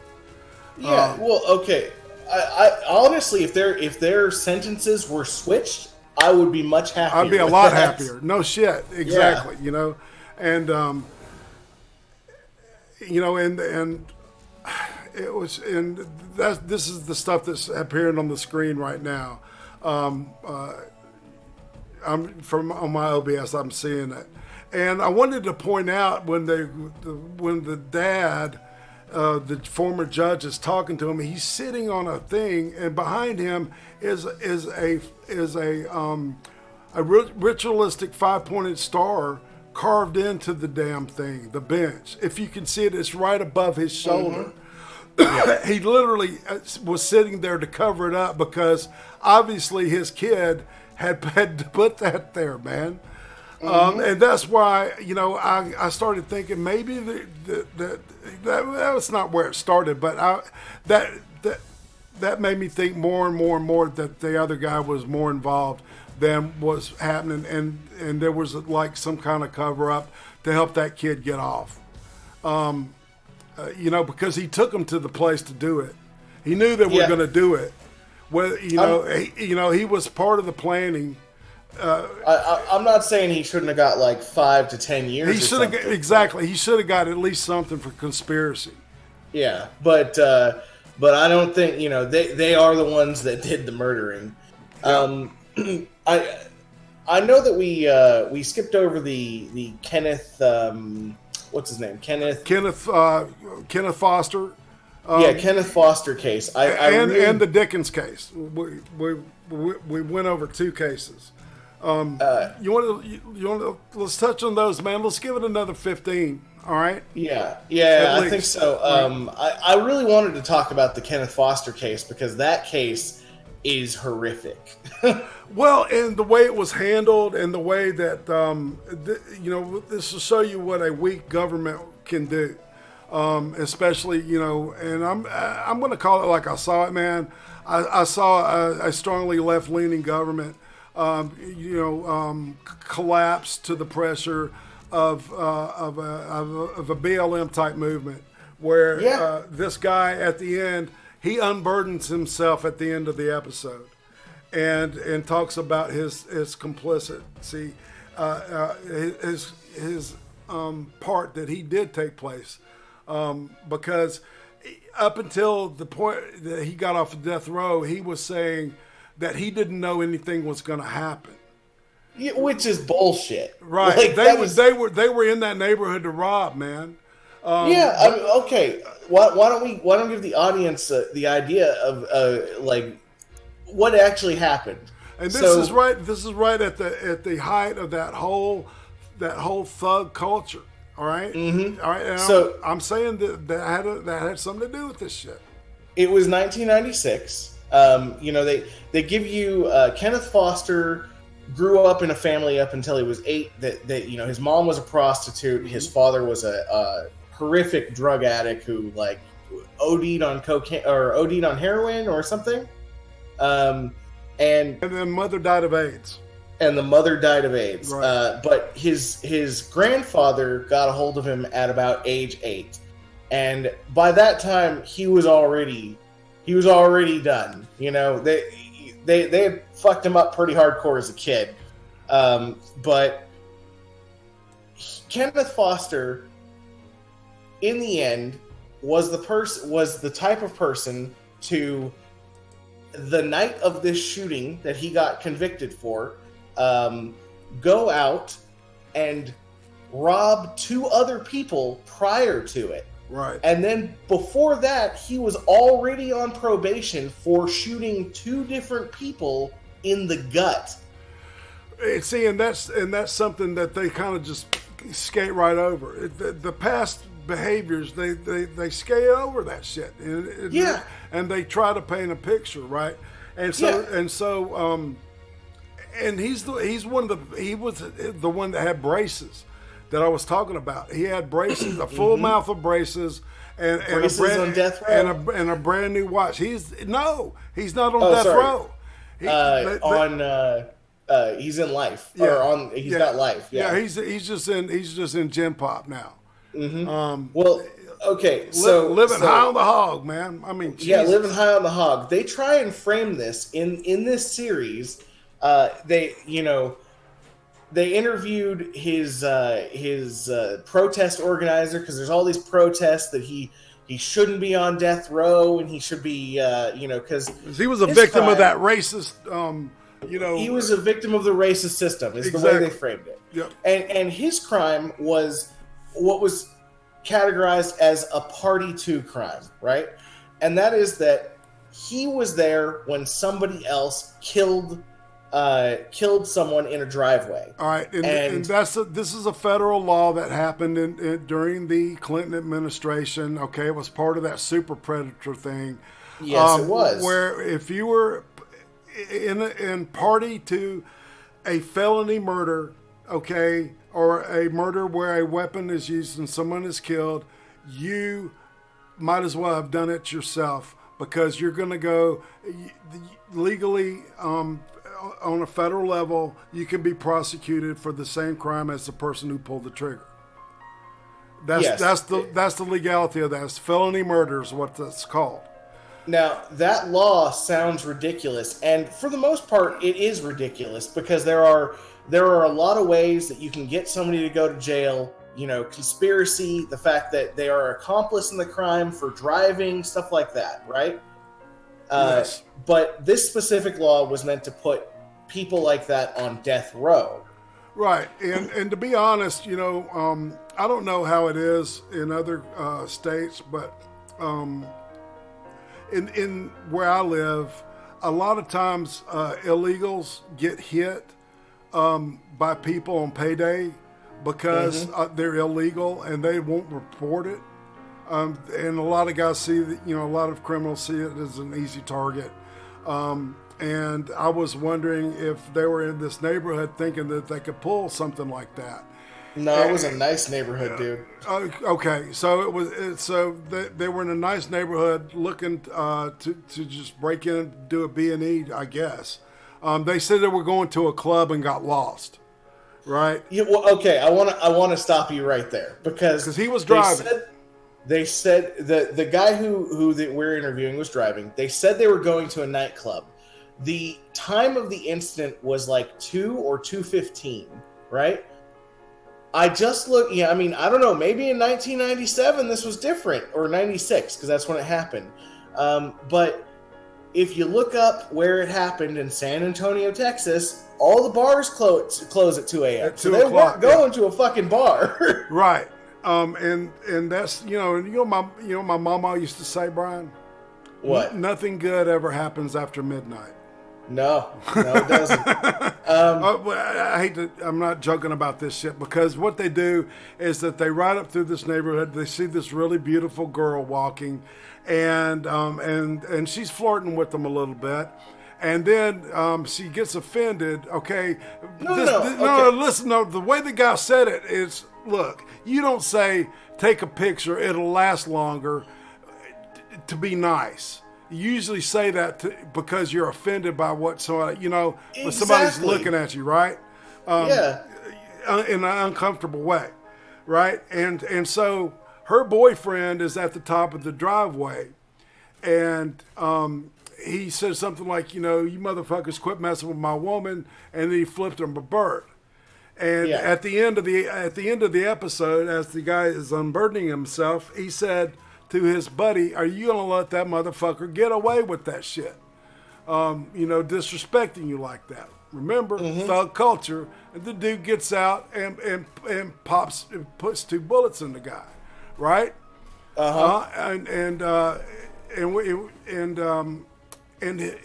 Yeah, well, okay. I honestly, if their sentences were switced, I would be much happier. I'd be a lot happier. No shit, exactly. Yeah. And and it was, and this is the stuff that's appearing on the screen right now. I'm on my OBS. I'm seeing it, and I wanted to point out when the dad. The former judge is talking to him. He's sitting on a thing, and behind him is a ritualistic 5-pointed star carved into the damn thing, the bench. If you can see it, it's right above his shoulder. Mm-hmm. He literally was sitting there to cover it up because obviously his kid had to put that there, man. Mm-hmm. And that's why, I started thinking maybe that was not where it started, but that made me think more and more and more that the other guy was more involved than was happening, and there was like some kind of cover up to help that kid get off. Because he took him to the place to do it. He knew they were going to do it. Well, he was part of the planning. I'm not saying he shouldn't have got like 5 to 10 years. He should have exactly. He should have got at least something for conspiracy. Yeah, but I don't think they are the ones that did the murdering. Yeah. I know that we skipped over the Kenneth what's his name Kenneth Foster. Kenneth Foster case. And the Dickens case. We went over 2 cases. You want to let's touch on those, man. Let's give it another 15. All right. Yeah, I think so. I really wanted to talk about the Kenneth Foster case because that case is horrific. Well, and the way it was handled, and the way that this will show you what a weak government can do. Especially, and I'm going to call it like I saw it, man. I saw a strongly left-leaning government, collapse to the pressure of a BLM type movement, where this guy at the end, he unburdens himself at the end of the episode, and talks about his complicity, his part that he did take place. Because up until the point that he got off of death row, he was saying that he didn't know anything was going to happen. Yeah, which is bullshit. Right. Like, they were in that neighborhood to rob, man. Okay. Why don't we give the audience the idea of like what actually happened? And this is right at the height of that whole thug culture. All right. Mm-hmm. All right. And so I'm saying that had something to do with this shit. It was 1996. They give you Kenneth Foster grew up in a family up until he was 8. That his mom was a prostitute. His father was a horrific drug addict who like OD'd on cocaine or OD'd on heroin or something. And then mother died of AIDS. And the mother died of AIDS. Right. But his grandfather got a hold of him at about age 8. And by that time, he was already done. They had fucked him up pretty hardcore as a kid. But Kenneth Foster, in the end, was the type of person to, the night of this shooting that he got convicted for, go out and rob 2 other people prior to it. Right. And then before that, he was already on probation for shooting 2 different people in the gut. See, and that's something that they kind of just skate right over. The past behaviors, they skate over that shit. And they try to paint a picture, right? And so and he was the one that had braces that I was talking about. He had braces, a full mouth of braces, and on death row? and a brand new watch. He's not on death row. He's in life. Yeah. He's got life. Yeah. He's just in Gen Pop now. Mm-hmm. Living high on the hog, man. I mean, Jesus. Living high on the hog. They try and frame this in this series. They interviewed his protest organizer, because there's all these protests that he shouldn't be on death row, and he should be because he was a victim of that racist. He was a victim of the racist system. Is exactly. The way they framed it. Yep. And his crime was what was categorized as a party to crime, right? And that is that he was there when somebody else killed someone in a driveway. All right, and this is a federal law that happened during the Clinton administration. Okay, it was part of that super predator thing. Yes, it was. Where if you were in party to a felony murder, okay, or a murder where a weapon is used and someone is killed, you might as well have done it yourself, because you're going to go legally on a federal level. You can be prosecuted for the same crime as the person who pulled the trigger. That's the legality of that. It's felony murder is what that's called. Now, that law sounds ridiculous, and for the most part, it is ridiculous, because there are a lot of ways that you can get somebody to go to jail. Conspiracy, the fact that they are accomplice in the crime for driving, stuff like that, right? Yes. But this specific law was meant to put people like that on death row. Right, and to be honest, I don't know how it is in other states, but in where I live, a lot of times illegals get hit by people on payday because they're illegal and they won't report it. And a lot of guys see that, a lot of criminals see it as an easy target. And I was wondering if they were in this neighborhood thinking that they could pull something like that. No, it was a nice neighborhood, dude. Okay, so they were in a nice neighborhood, looking to just break in and do a B&E, I guess. They said they were going to a club and got lost, right? Yeah, well, okay. I want to stop you right there because he was driving. They said the guy who we're interviewing was driving. They said they were going to a nightclub. The time of the incident was like 2 or 2:15, right? I just looked. Yeah, I mean, I don't know. Maybe in 1997 this was different, or 96 because that's when it happened. But if you look up where it happened in San Antonio, Texas, all the bars close at 2 a.m. So they weren't going to a fucking bar, right? And that's my mama used to say, Brian, what? Nothing good ever happens after midnight. No, it doesn't. I hate to. I'm not joking about this shit because what they do is that they ride up through this neighborhood. They see this really beautiful girl walking, and she's flirting with them a little bit, and then she gets offended. Okay, no. Listen, no. The way the guy said it is, look, you don't say take a picture. It'll last longer. To be nice. You usually say that because you're offended by what somebody, when somebody's looking at you, right? Yeah. In an uncomfortable way, right? And so her boyfriend is at the top of the driveway, and he says something like, you motherfuckers quit messing with my woman, and then he flipped him a bird. And at the end of the episode, as the guy is unburdening himself, he said to his buddy, are you going to let that motherfucker get away with that shit? Disrespecting you like that. Remember, thug culture. And the dude gets out and puts 2 bullets in the guy, right? And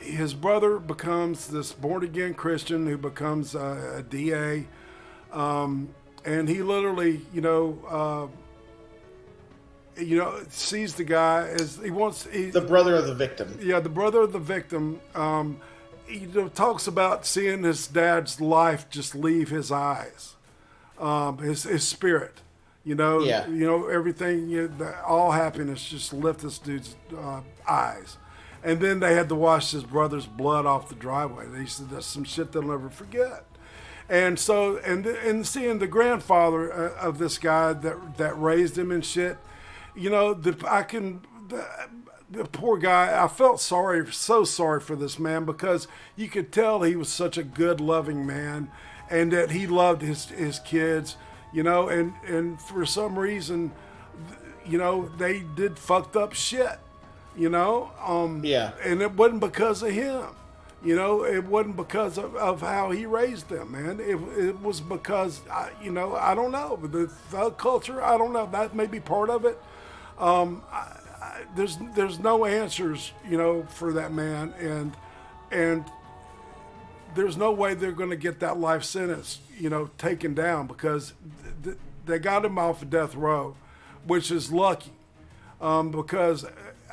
his brother becomes this born again Christian who becomes a DA, and he literally, sees the guy as the brother of the victim. Yeah, the brother of the victim. Talks about seeing his dad's life just leave his eyes, his spirit. Everything. All happiness just left this dude's eyes, and then they had to wash his brother's blood off the driveway. They said that's some shit they'll never forget. And so, and seeing the grandfather of this guy that raised him and shit. The poor guy, I felt so sorry for this man because you could tell he was such a good, loving man and that he loved his kids, and for some reason, they did fucked up shit, and it wasn't because of him. It wasn't because of how he raised them, man. It was because, I don't know. The thug culture, I don't know. That may be part of it. There's no answers, for that man, and there's no way they're going to get that life sentence, taken down because they got him off of death row, which is lucky, because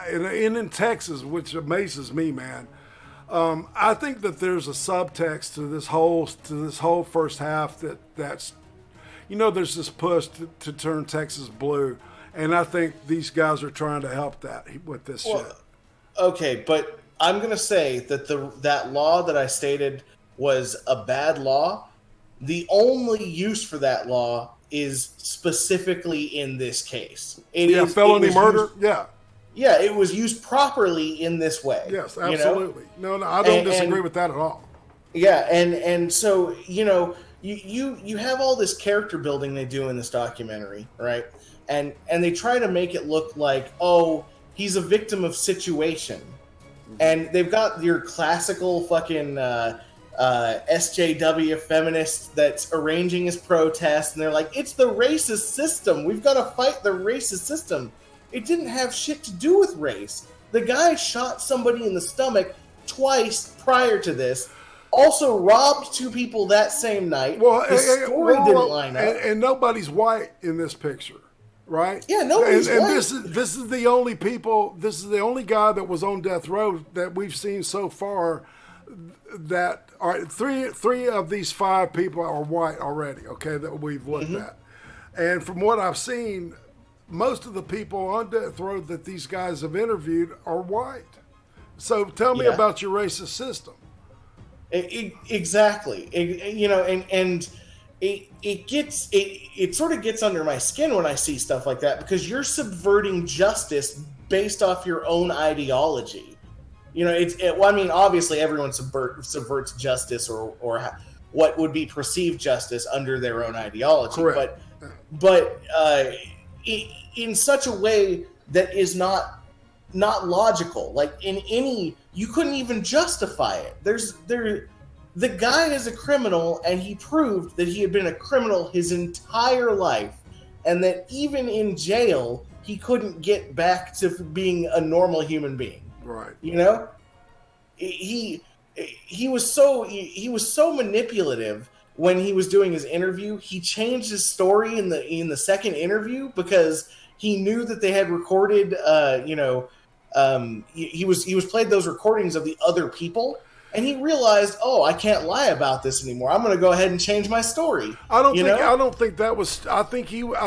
in Texas, which amazes me, man. I think that there's a subtext to this whole first half that's there's this push to turn Texas blue. And I think these guys are trying to help that with this shit. Okay, but I'm going to say that that law that I stated was a bad law. The only use for that law is specifically in this case. Felony murder? Yeah, it was used properly in this way. Yes, absolutely. No, I don't disagree with that at all. Yeah, and so, you have all this character building they do in this documentary, right? And they try to make it look like, oh, he's a victim of situation. And they've got your classical fucking SJW feminist that's arranging his protest. And they're like, it's the racist system. We've got to fight the racist system. It didn't have shit to do with race. The guy shot somebody in the stomach twice prior to this. Also robbed 2 people that same night. Well, the story didn't line up. And nobody's white in this picture. Right? Yeah, nobody's white. And this is the only guy that was on death row that we've seen so far that all right, three of these 5 people are white already. Okay, that we've looked at, and from what I've seen, most of the people on death row that these guys have interviewed are white. So tell me about your racist system. Exactly. And it sort of gets under my skin when I see stuff like that, because you're subverting justice based off your own ideology. I mean, obviously everyone subverts justice or what would be perceived justice under their own ideology. Correct. But in such a way that is not logical. Like you couldn't even justify it. The guy is a criminal, and he proved that he had been a criminal his entire life, and that even in jail he couldn't get back to being a normal human being. Right. He was so manipulative when he was doing his interview. He changed his story in the second interview because he knew that they had recorded he was played those recordings of the other people, and he realized, oh, I can't lie about this anymore. I'm going to go ahead and change my story. I don't think that was. I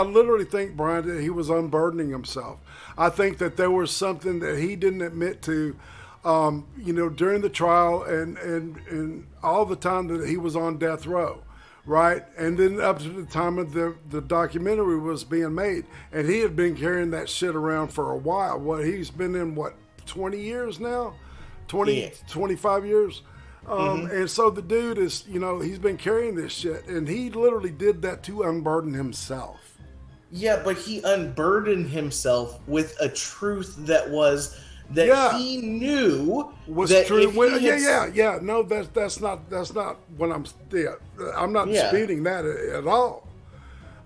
literally think, Brian, that he was unburdening himself. I think that there was something that he didn't admit to, during the trial and all the time that he was on death row, right? And then up to the time of the documentary was being made, and he had been carrying that shit around for a while. He's been in 20 years now? 25 years? And so the dude is, he's been carrying this shit, and he literally did that to unburden himself. Yeah, but he unburdened himself with a truth that he knew was that true. If No, that's not what I'm. Yeah, I'm not disputing that at all.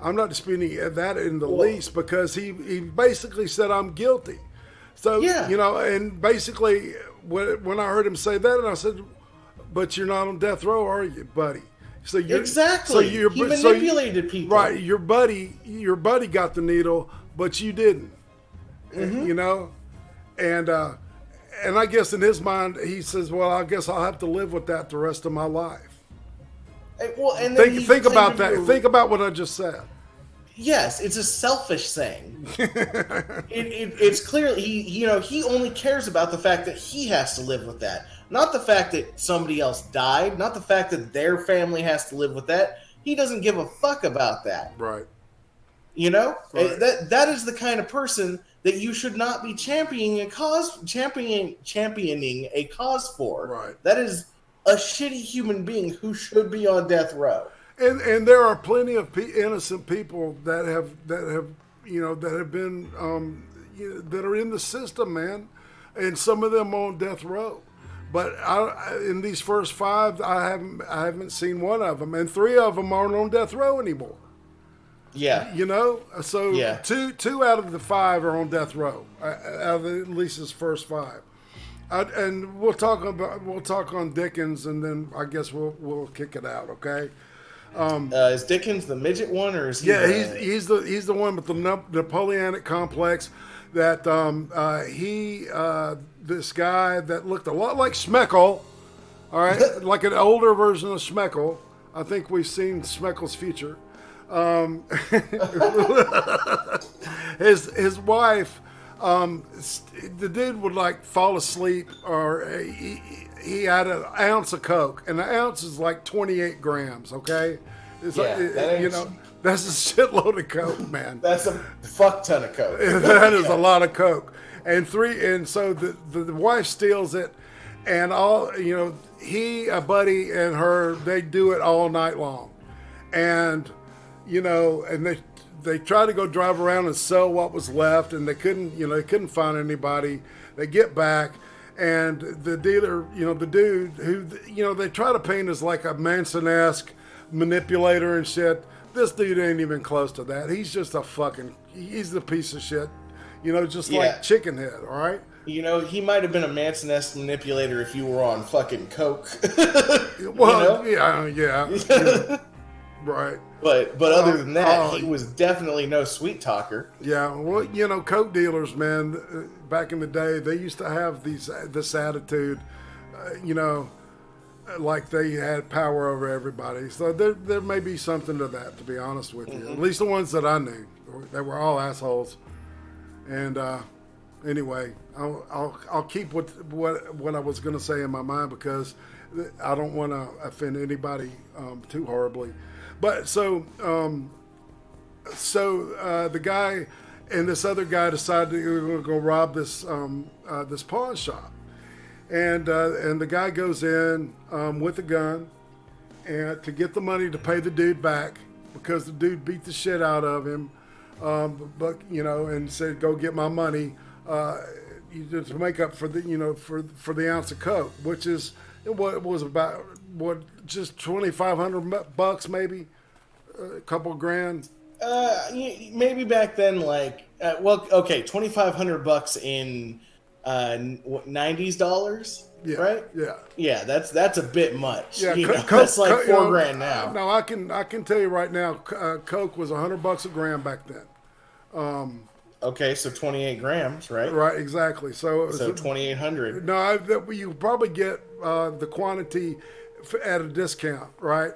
I'm not disputing that in the least, because he basically said, I'm guilty. So and basically when I heard him say that, and I said, but you're not on death row, are you, buddy? So exactly. He manipulated people. Right. Your buddy got the needle, but you didn't. And I guess in his mind, he says, well, I guess I'll have to live with that the rest of my life. Well, and then think about that. Think about what I just said. Yes, it's a selfish thing. It's clearly he only cares about the fact that he has to live with that, not the fact that somebody else died, not the fact that their family has to live with that. He doesn't give a fuck about that. Right. Right. That is the kind of person that you should not be championing a cause for. Right. That is a shitty human being who should be on death row. And there are plenty of innocent people that have been that are in the system, man, and some of them on death row. But in these first 5, I haven't seen one of them, and 3 of them aren't on death row anymore. Yeah, so two out of the 5 are on death row, out of at least his first 5. And we'll talk on Dickens, and then I guess we'll kick it out. Okay. Is Dickens the midget one, or is he? Yeah, he's the one with the Napoleonic complex. That this guy that looked a lot like Schmeckel, all right, like an older version of Schmeckel. I think we've seen Schmeckel's future. His wife, the dude would like fall asleep, or he had an ounce of coke, and an ounce is like 28 grams. Okay, it's that's a shitload of coke, man. That's a fuck ton of coke. That is a lot of coke. And so the wife steals it, and he, a buddy, and her, they do it all night long, and and they try to go drive around and sell what was left, and they couldn't find anybody. They get back, and the dealer, the dude who, they try to paint as like a Manson-esque manipulator and shit. This dude ain't even close to that. He's just he's the piece of shit, just like Chickenhead, all right? He might have been a Manson-esque manipulator if you were on fucking coke. Well, yeah. Right. But other than that, he was definitely no sweet talker. Yeah, well, coke dealers, man, back in the day, they used to have this attitude, like they had power over everybody. So there may be something to that, to be honest with you. At least the ones that I knew, they were all assholes. And anyway, I'll keep what I was going to say in my mind because I don't want to offend anybody too horribly. But so the guy and this other guy decided they were going to go rob this this pawn shop. And the guy goes in with a gun and to get the money to pay the dude back because the dude beat the shit out of him, but and said, "Go get my money," to make up for the for the ounce of coke, which is what it was about just $2,500 maybe, a couple of grand. Maybe back then, okay, $2,500 in. 90s dollars, yeah, right? Yeah, that's a bit much. Yeah, that's like $4,000 now. No, I can tell you right now, coke was $100 a gram back then. Okay, so 28 grams, right? Right, exactly. So 2,800. No, you probably get the quantity at a discount, right?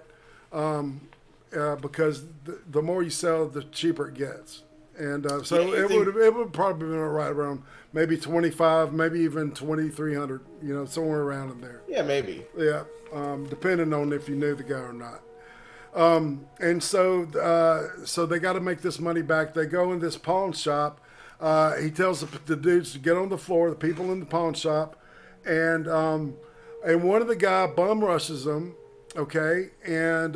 Because the more you sell, the cheaper it gets. And so it would probably be right around maybe 25, maybe even 2,300, somewhere around in there. Yeah, maybe. Yeah, depending on if you knew the guy or not. And so they got to make this money back. They go in this pawn shop. He tells the dudes to get on the floor, the people in the pawn shop, and one of the guy bum rushes them. Okay, and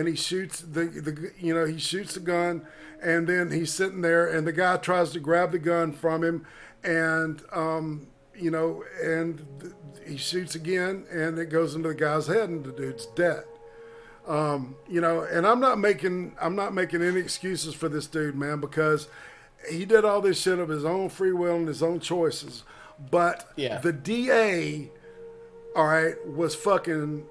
he shoots he shoots the gun, and then he's sitting there, and the guy tries to grab the gun from him, and he shoots again, and it goes into the guy's head, and the dude's dead. And I'm not making any excuses for this dude, man, because he did all this shit of his own free will and his own choices, but the DA. All right, was fucking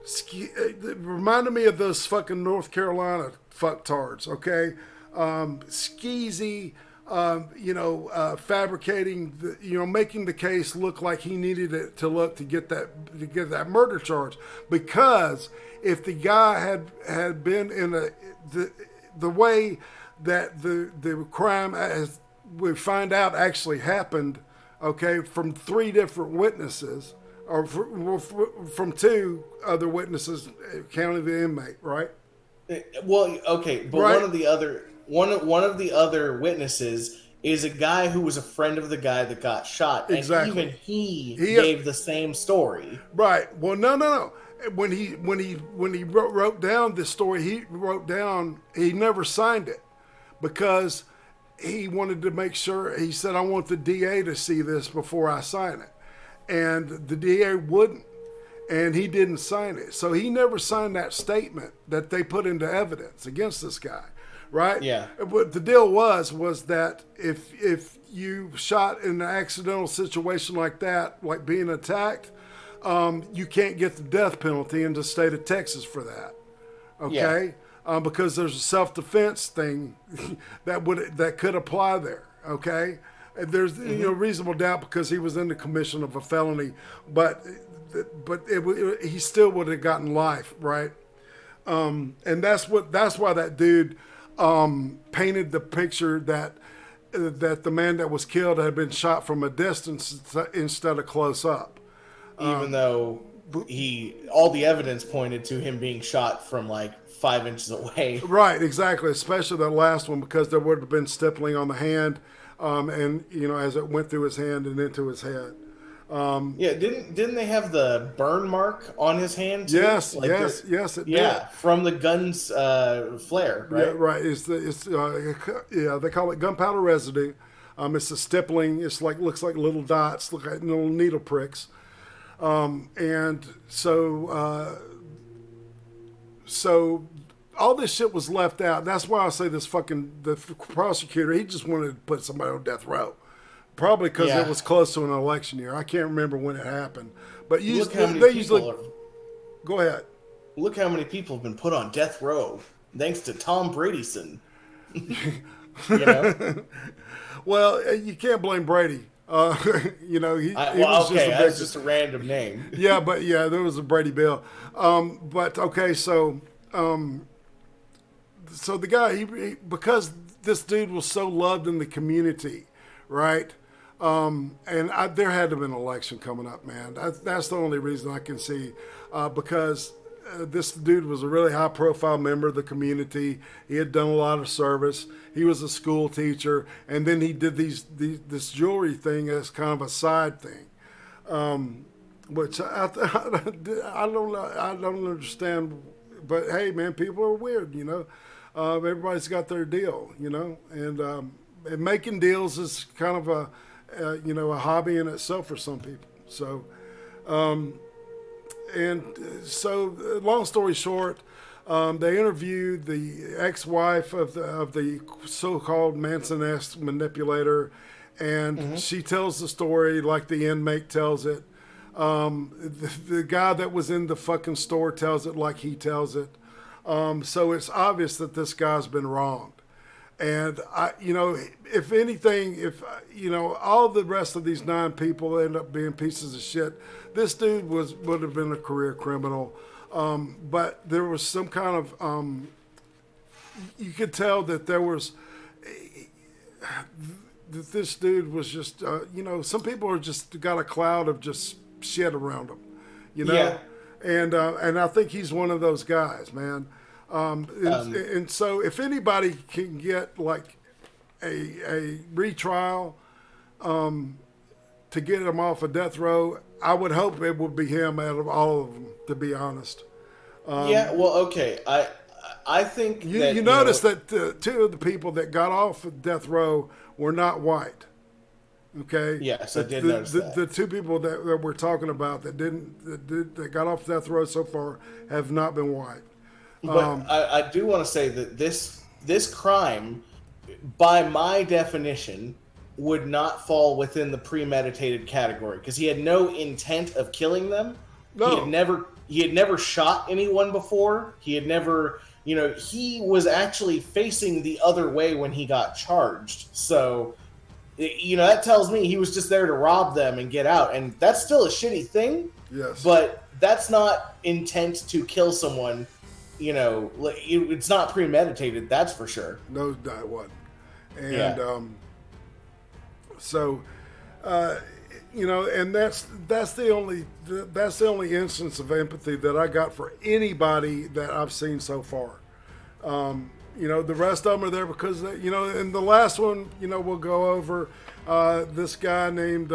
reminded me of those fucking North Carolina fucktards. Okay, skeezy, fabricating, making the case look like he needed it to look to get that murder charge. Because if the guy had been in the way that the crime, as we find out, actually happened, okay, from 3 different witnesses. Or from 2 other witnesses, counting the inmate, right? Well, okay, but right. one of the other witnesses is a guy who was a friend of the guy that got shot, exactly. And even he gave the same story. Right. Well, no. When he wrote down this story, he never signed it because he wanted to make sure. He said, "I want the DA to see this before I sign it." And the DA wouldn't, and he didn't sign it. So he never signed that statement that they put into evidence against this guy, right? Yeah. But the deal was that if you shot in an accidental situation like that, like being attacked, you can't get the death penalty in the state of Texas for that, okay? Yeah. Because there's a self-defense thing that could apply there, okay? There's reasonable doubt because he was in the commission of a felony, but he still would have gotten life, right? And that's why that dude painted the picture that the man that was killed had been shot from a distance instead of close up, even though all the evidence pointed to him being shot from like 5 inches away. Right, exactly. Especially that last one because there would have been stippling on the hand. And as it went through his hand and into his head. Didn't they have the burn mark on his hand too? Yes, yes, it did. Yeah, from the gun's flare, right? Yeah, right. They call it gunpowder residue. It's a stippling. It's looks like little dots, look like little needle pricks. And so all this shit was left out. That's why I say the prosecutor, he just wanted to put somebody on death row. Probably because it was close to an election year. I can't remember when it happened. But go ahead. Look how many people have been put on death row thanks to Tom Bradyson. Well, you can't blame Brady. You know, he was okay, just a that's big, just a random name. yeah, but yeah, there was a Brady Bill. But okay, so the guy, because this dude was so loved in the community, right? There had to have been an election coming up, man. That's the only reason I can see, because this dude was a really high-profile member of the community. He had done a lot of service. He was a school teacher, and then he did this jewelry thing as kind of a side thing, which I don't know. I don't understand. But hey, man, people are weird, you know. Everybody's got their deal, you know, and making deals is kind of a hobby in itself for some people. So, long story short, they interviewed the ex-wife of the so-called Manson-esque manipulator, and she tells the story like the inmate tells it. The guy that was in the fucking store tells it like he tells it. So it's obvious that this guy's been wronged. And if anything, all the rest of these 9 people end up being pieces of shit, this dude would have been a career criminal. But there was some kind of, you could tell that there was, that this dude was just, some people are just got a cloud of just shit around them, Yeah. And I think he's one of those guys, man. And so if anybody can get like a retrial to get him off of death row, I would hope it would be him out of all of them, to be honest. Yeah, well, okay. I think you notice that 2 of the people that got off of death row were not white. Okay. Yes, I did notice that. The 2 people that we're talking about that got off death row so far have not been white. But I do want to say that this crime, by my definition, would not fall within the premeditated category because he had no intent of killing them. No. He had never shot anyone before. He had never, he was actually facing the other way when he got charged. So, that tells me he was just there to rob them and get out. And that's still a shitty thing. Yes. But that's not intent to kill someone. It's not premeditated, that's for sure. No, that wasn't. And Yeah. And that's the only instance of empathy that I got for anybody that I've seen so far. The rest of them are there because and the last one, we'll go over this guy named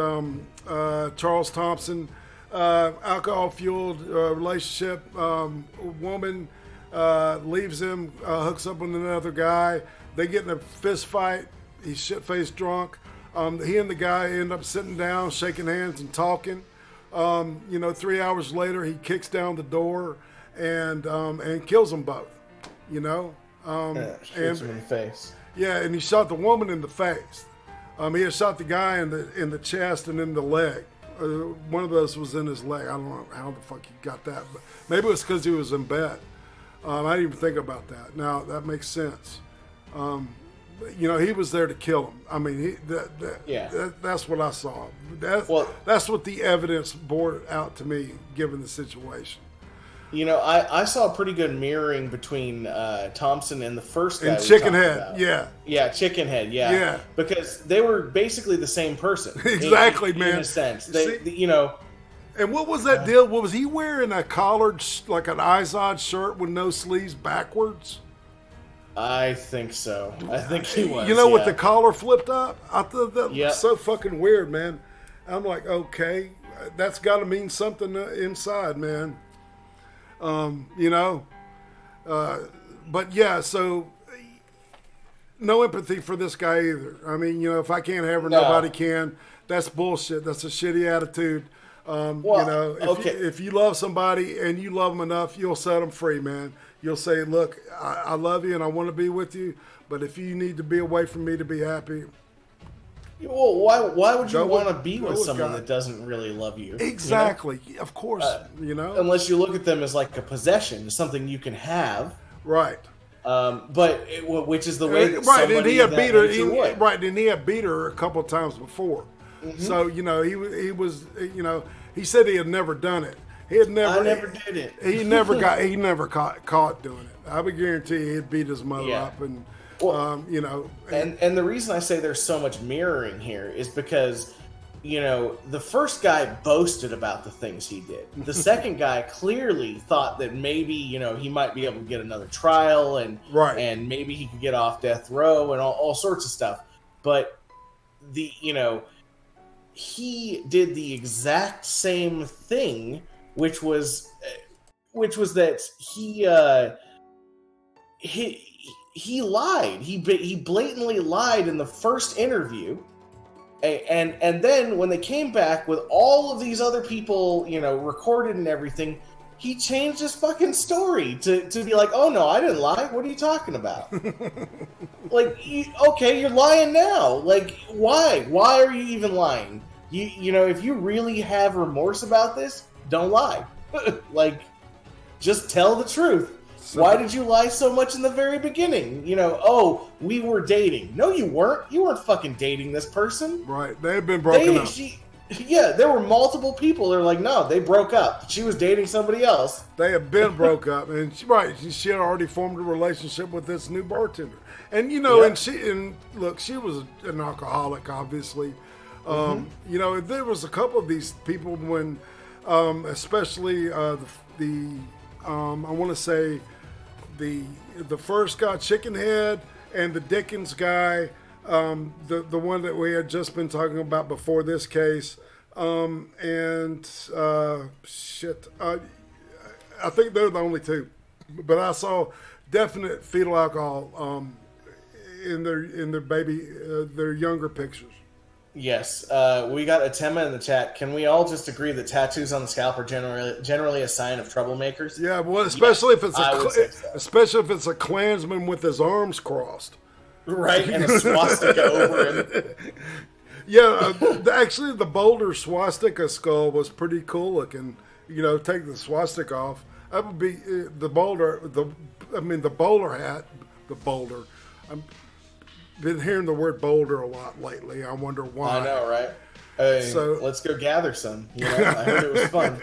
Charles Thompson, alcohol fueled relationship, woman leaves him, hooks up with another guy. They get in a fist fight. He's shit-faced drunk. He and the guy end up sitting down, shaking hands and talking. 3 hours later, he kicks down the door and kills them both. Shoots him in the face. Yeah, and he shot the woman in the face. He had shot the guy in the chest and in the leg. One of those was in his leg. I don't know how the fuck he got that, but maybe it was because he was in bed. I didn't even think about that. Now that makes sense. He was there to kill him. I mean, that's what I saw. That's what the evidence bore out to me, given the situation. I saw a pretty good mirroring between Thompson and the first guy. And Chickenhead, yeah. Yeah, Chickenhead, yeah. Yeah. Because they were basically the same person. Exactly, man. In a sense. And what was that deal? What was he wearing? A collared, like an Izod shirt with no sleeves backwards? I think so. I think he was. With the collar flipped up? I thought that was so fucking weird, man. I'm like, okay, that's got to mean something inside, man. But yeah, so no empathy for this guy either. I mean, if I can't have her, nobody can. That's bullshit. That's a shitty attitude. If you love somebody and you love them enough, you'll set them free, man. You'll say, look, I love you and I want to be with you, but if you need to be away from me to be happy. Well, why would you want to be with someone that doesn't really love you? Exactly. Of course, Unless you look at them as like a possession, something you can have. Right. Which is the way that and he had beat her. would. Right, and he had beat her a couple of times before. So he was he said he had never done it. He had never. I never did it. He never caught doing it. I would guarantee you he'd beat his mother up and And the reason I say there's so much mirroring here is because the first guy boasted about the things he did. The second guy clearly thought that maybe, he might be able to get another trial and maybe he could get off death row and all sorts of stuff. But he did the exact same thing, which was that he lied. He blatantly lied in the first interview. And then when they came back with all of these other people, recorded and everything, he changed his fucking story to be like, oh no, I didn't lie. What are you talking about? Like, okay, you're lying now. Like, why? Why are you even lying? If you really have remorse about this, don't lie. Like, just tell the truth. Why did you lie so much in the very beginning? We were dating. No, you weren't. You weren't fucking dating this person. Right. They had been broken up. There were multiple people. They're like, no, they broke up. She was dating somebody else. They had been broke up, and she had already formed a relationship with this new bartender. And and she was an alcoholic, obviously. There was a couple of these people when, especially I want to say. The first guy, Chickenhead, and the Dickens guy, the one that we had just been talking about before this case, I think they're the only two, but I saw definite fetal alcohol in their baby, their younger pictures. Yes, we got Atema in the chat. Can we all just agree that tattoos on the scalp are generally a sign of troublemakers? Yeah, well, especially if it's a Klansman with his arms crossed, right, and a swastika over him. Yeah, actually, the Boulder swastika skull was pretty cool looking. Take the swastika off. That would be the Boulder. The bowler hat. The Boulder. Been hearing the word boulder a lot lately. I wonder why. I know, right? Hey, so let's go gather some. I heard it was fun.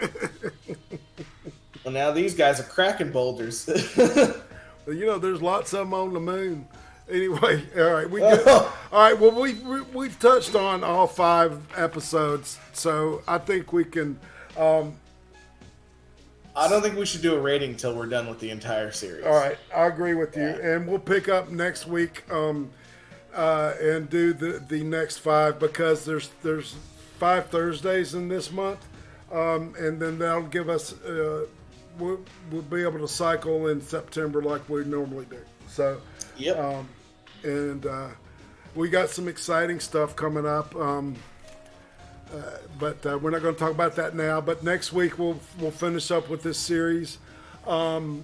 Well, now these guys are cracking boulders. Well, there's lots of them on the moon. Anyway, all right, all right. Well, we've touched on all 5 episodes, so I think we can. I don't think we should do a rating until we're done with the entire series. All right, I agree with you, and we'll pick up next week. And do the next 5 because there's 5 Thursdays in this month, and then that'll give us we'll be able to cycle in September like we normally do. So we got some exciting stuff coming up, but we're not going to talk about that now. But next week we'll finish up with this series, you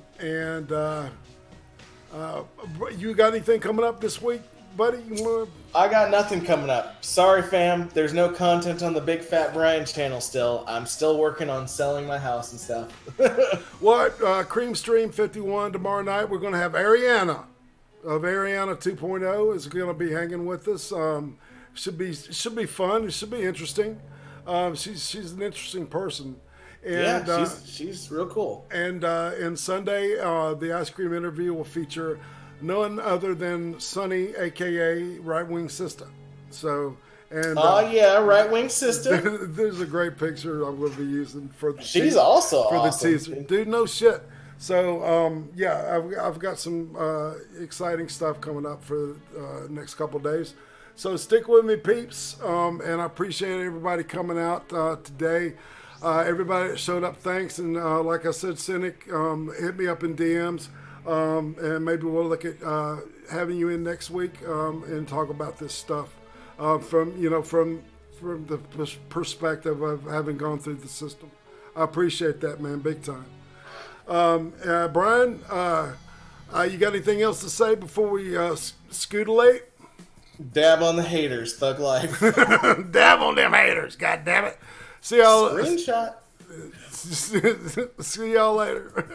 got anything coming up this week? Buddy, I got nothing coming up. Sorry, fam. There's no content on the Big Fat Brian channel still. I'm still working on selling my house and stuff. Cream Stream 51 tomorrow night. We're going to have Ariana of Ariana 2.0 is going to be hanging with us. Should be fun. It should be interesting. She's an interesting person. And, she's real cool. And Sunday, the ice cream interview will feature none other than Sonny, aka Right Wing Sister. So, Right Wing Sister. There's a great picture I'm going to be using for the. She's also for awesome. The teaser, dude. No shit. So, I've got some exciting stuff coming up for next couple of days. So stick with me, peeps, and I appreciate everybody coming out today. Everybody that showed up, thanks. And like I said, Cynic, hit me up in DMs. And maybe we'll look at having you in next week and talk about this stuff from the perspective of having gone through the system. I appreciate that, man, big time. Brian, you got anything else to say before we scoodulate? Dab on the haters, thug life. Dab on them haters, god damn it. See y'all. Screenshot. See y'all later.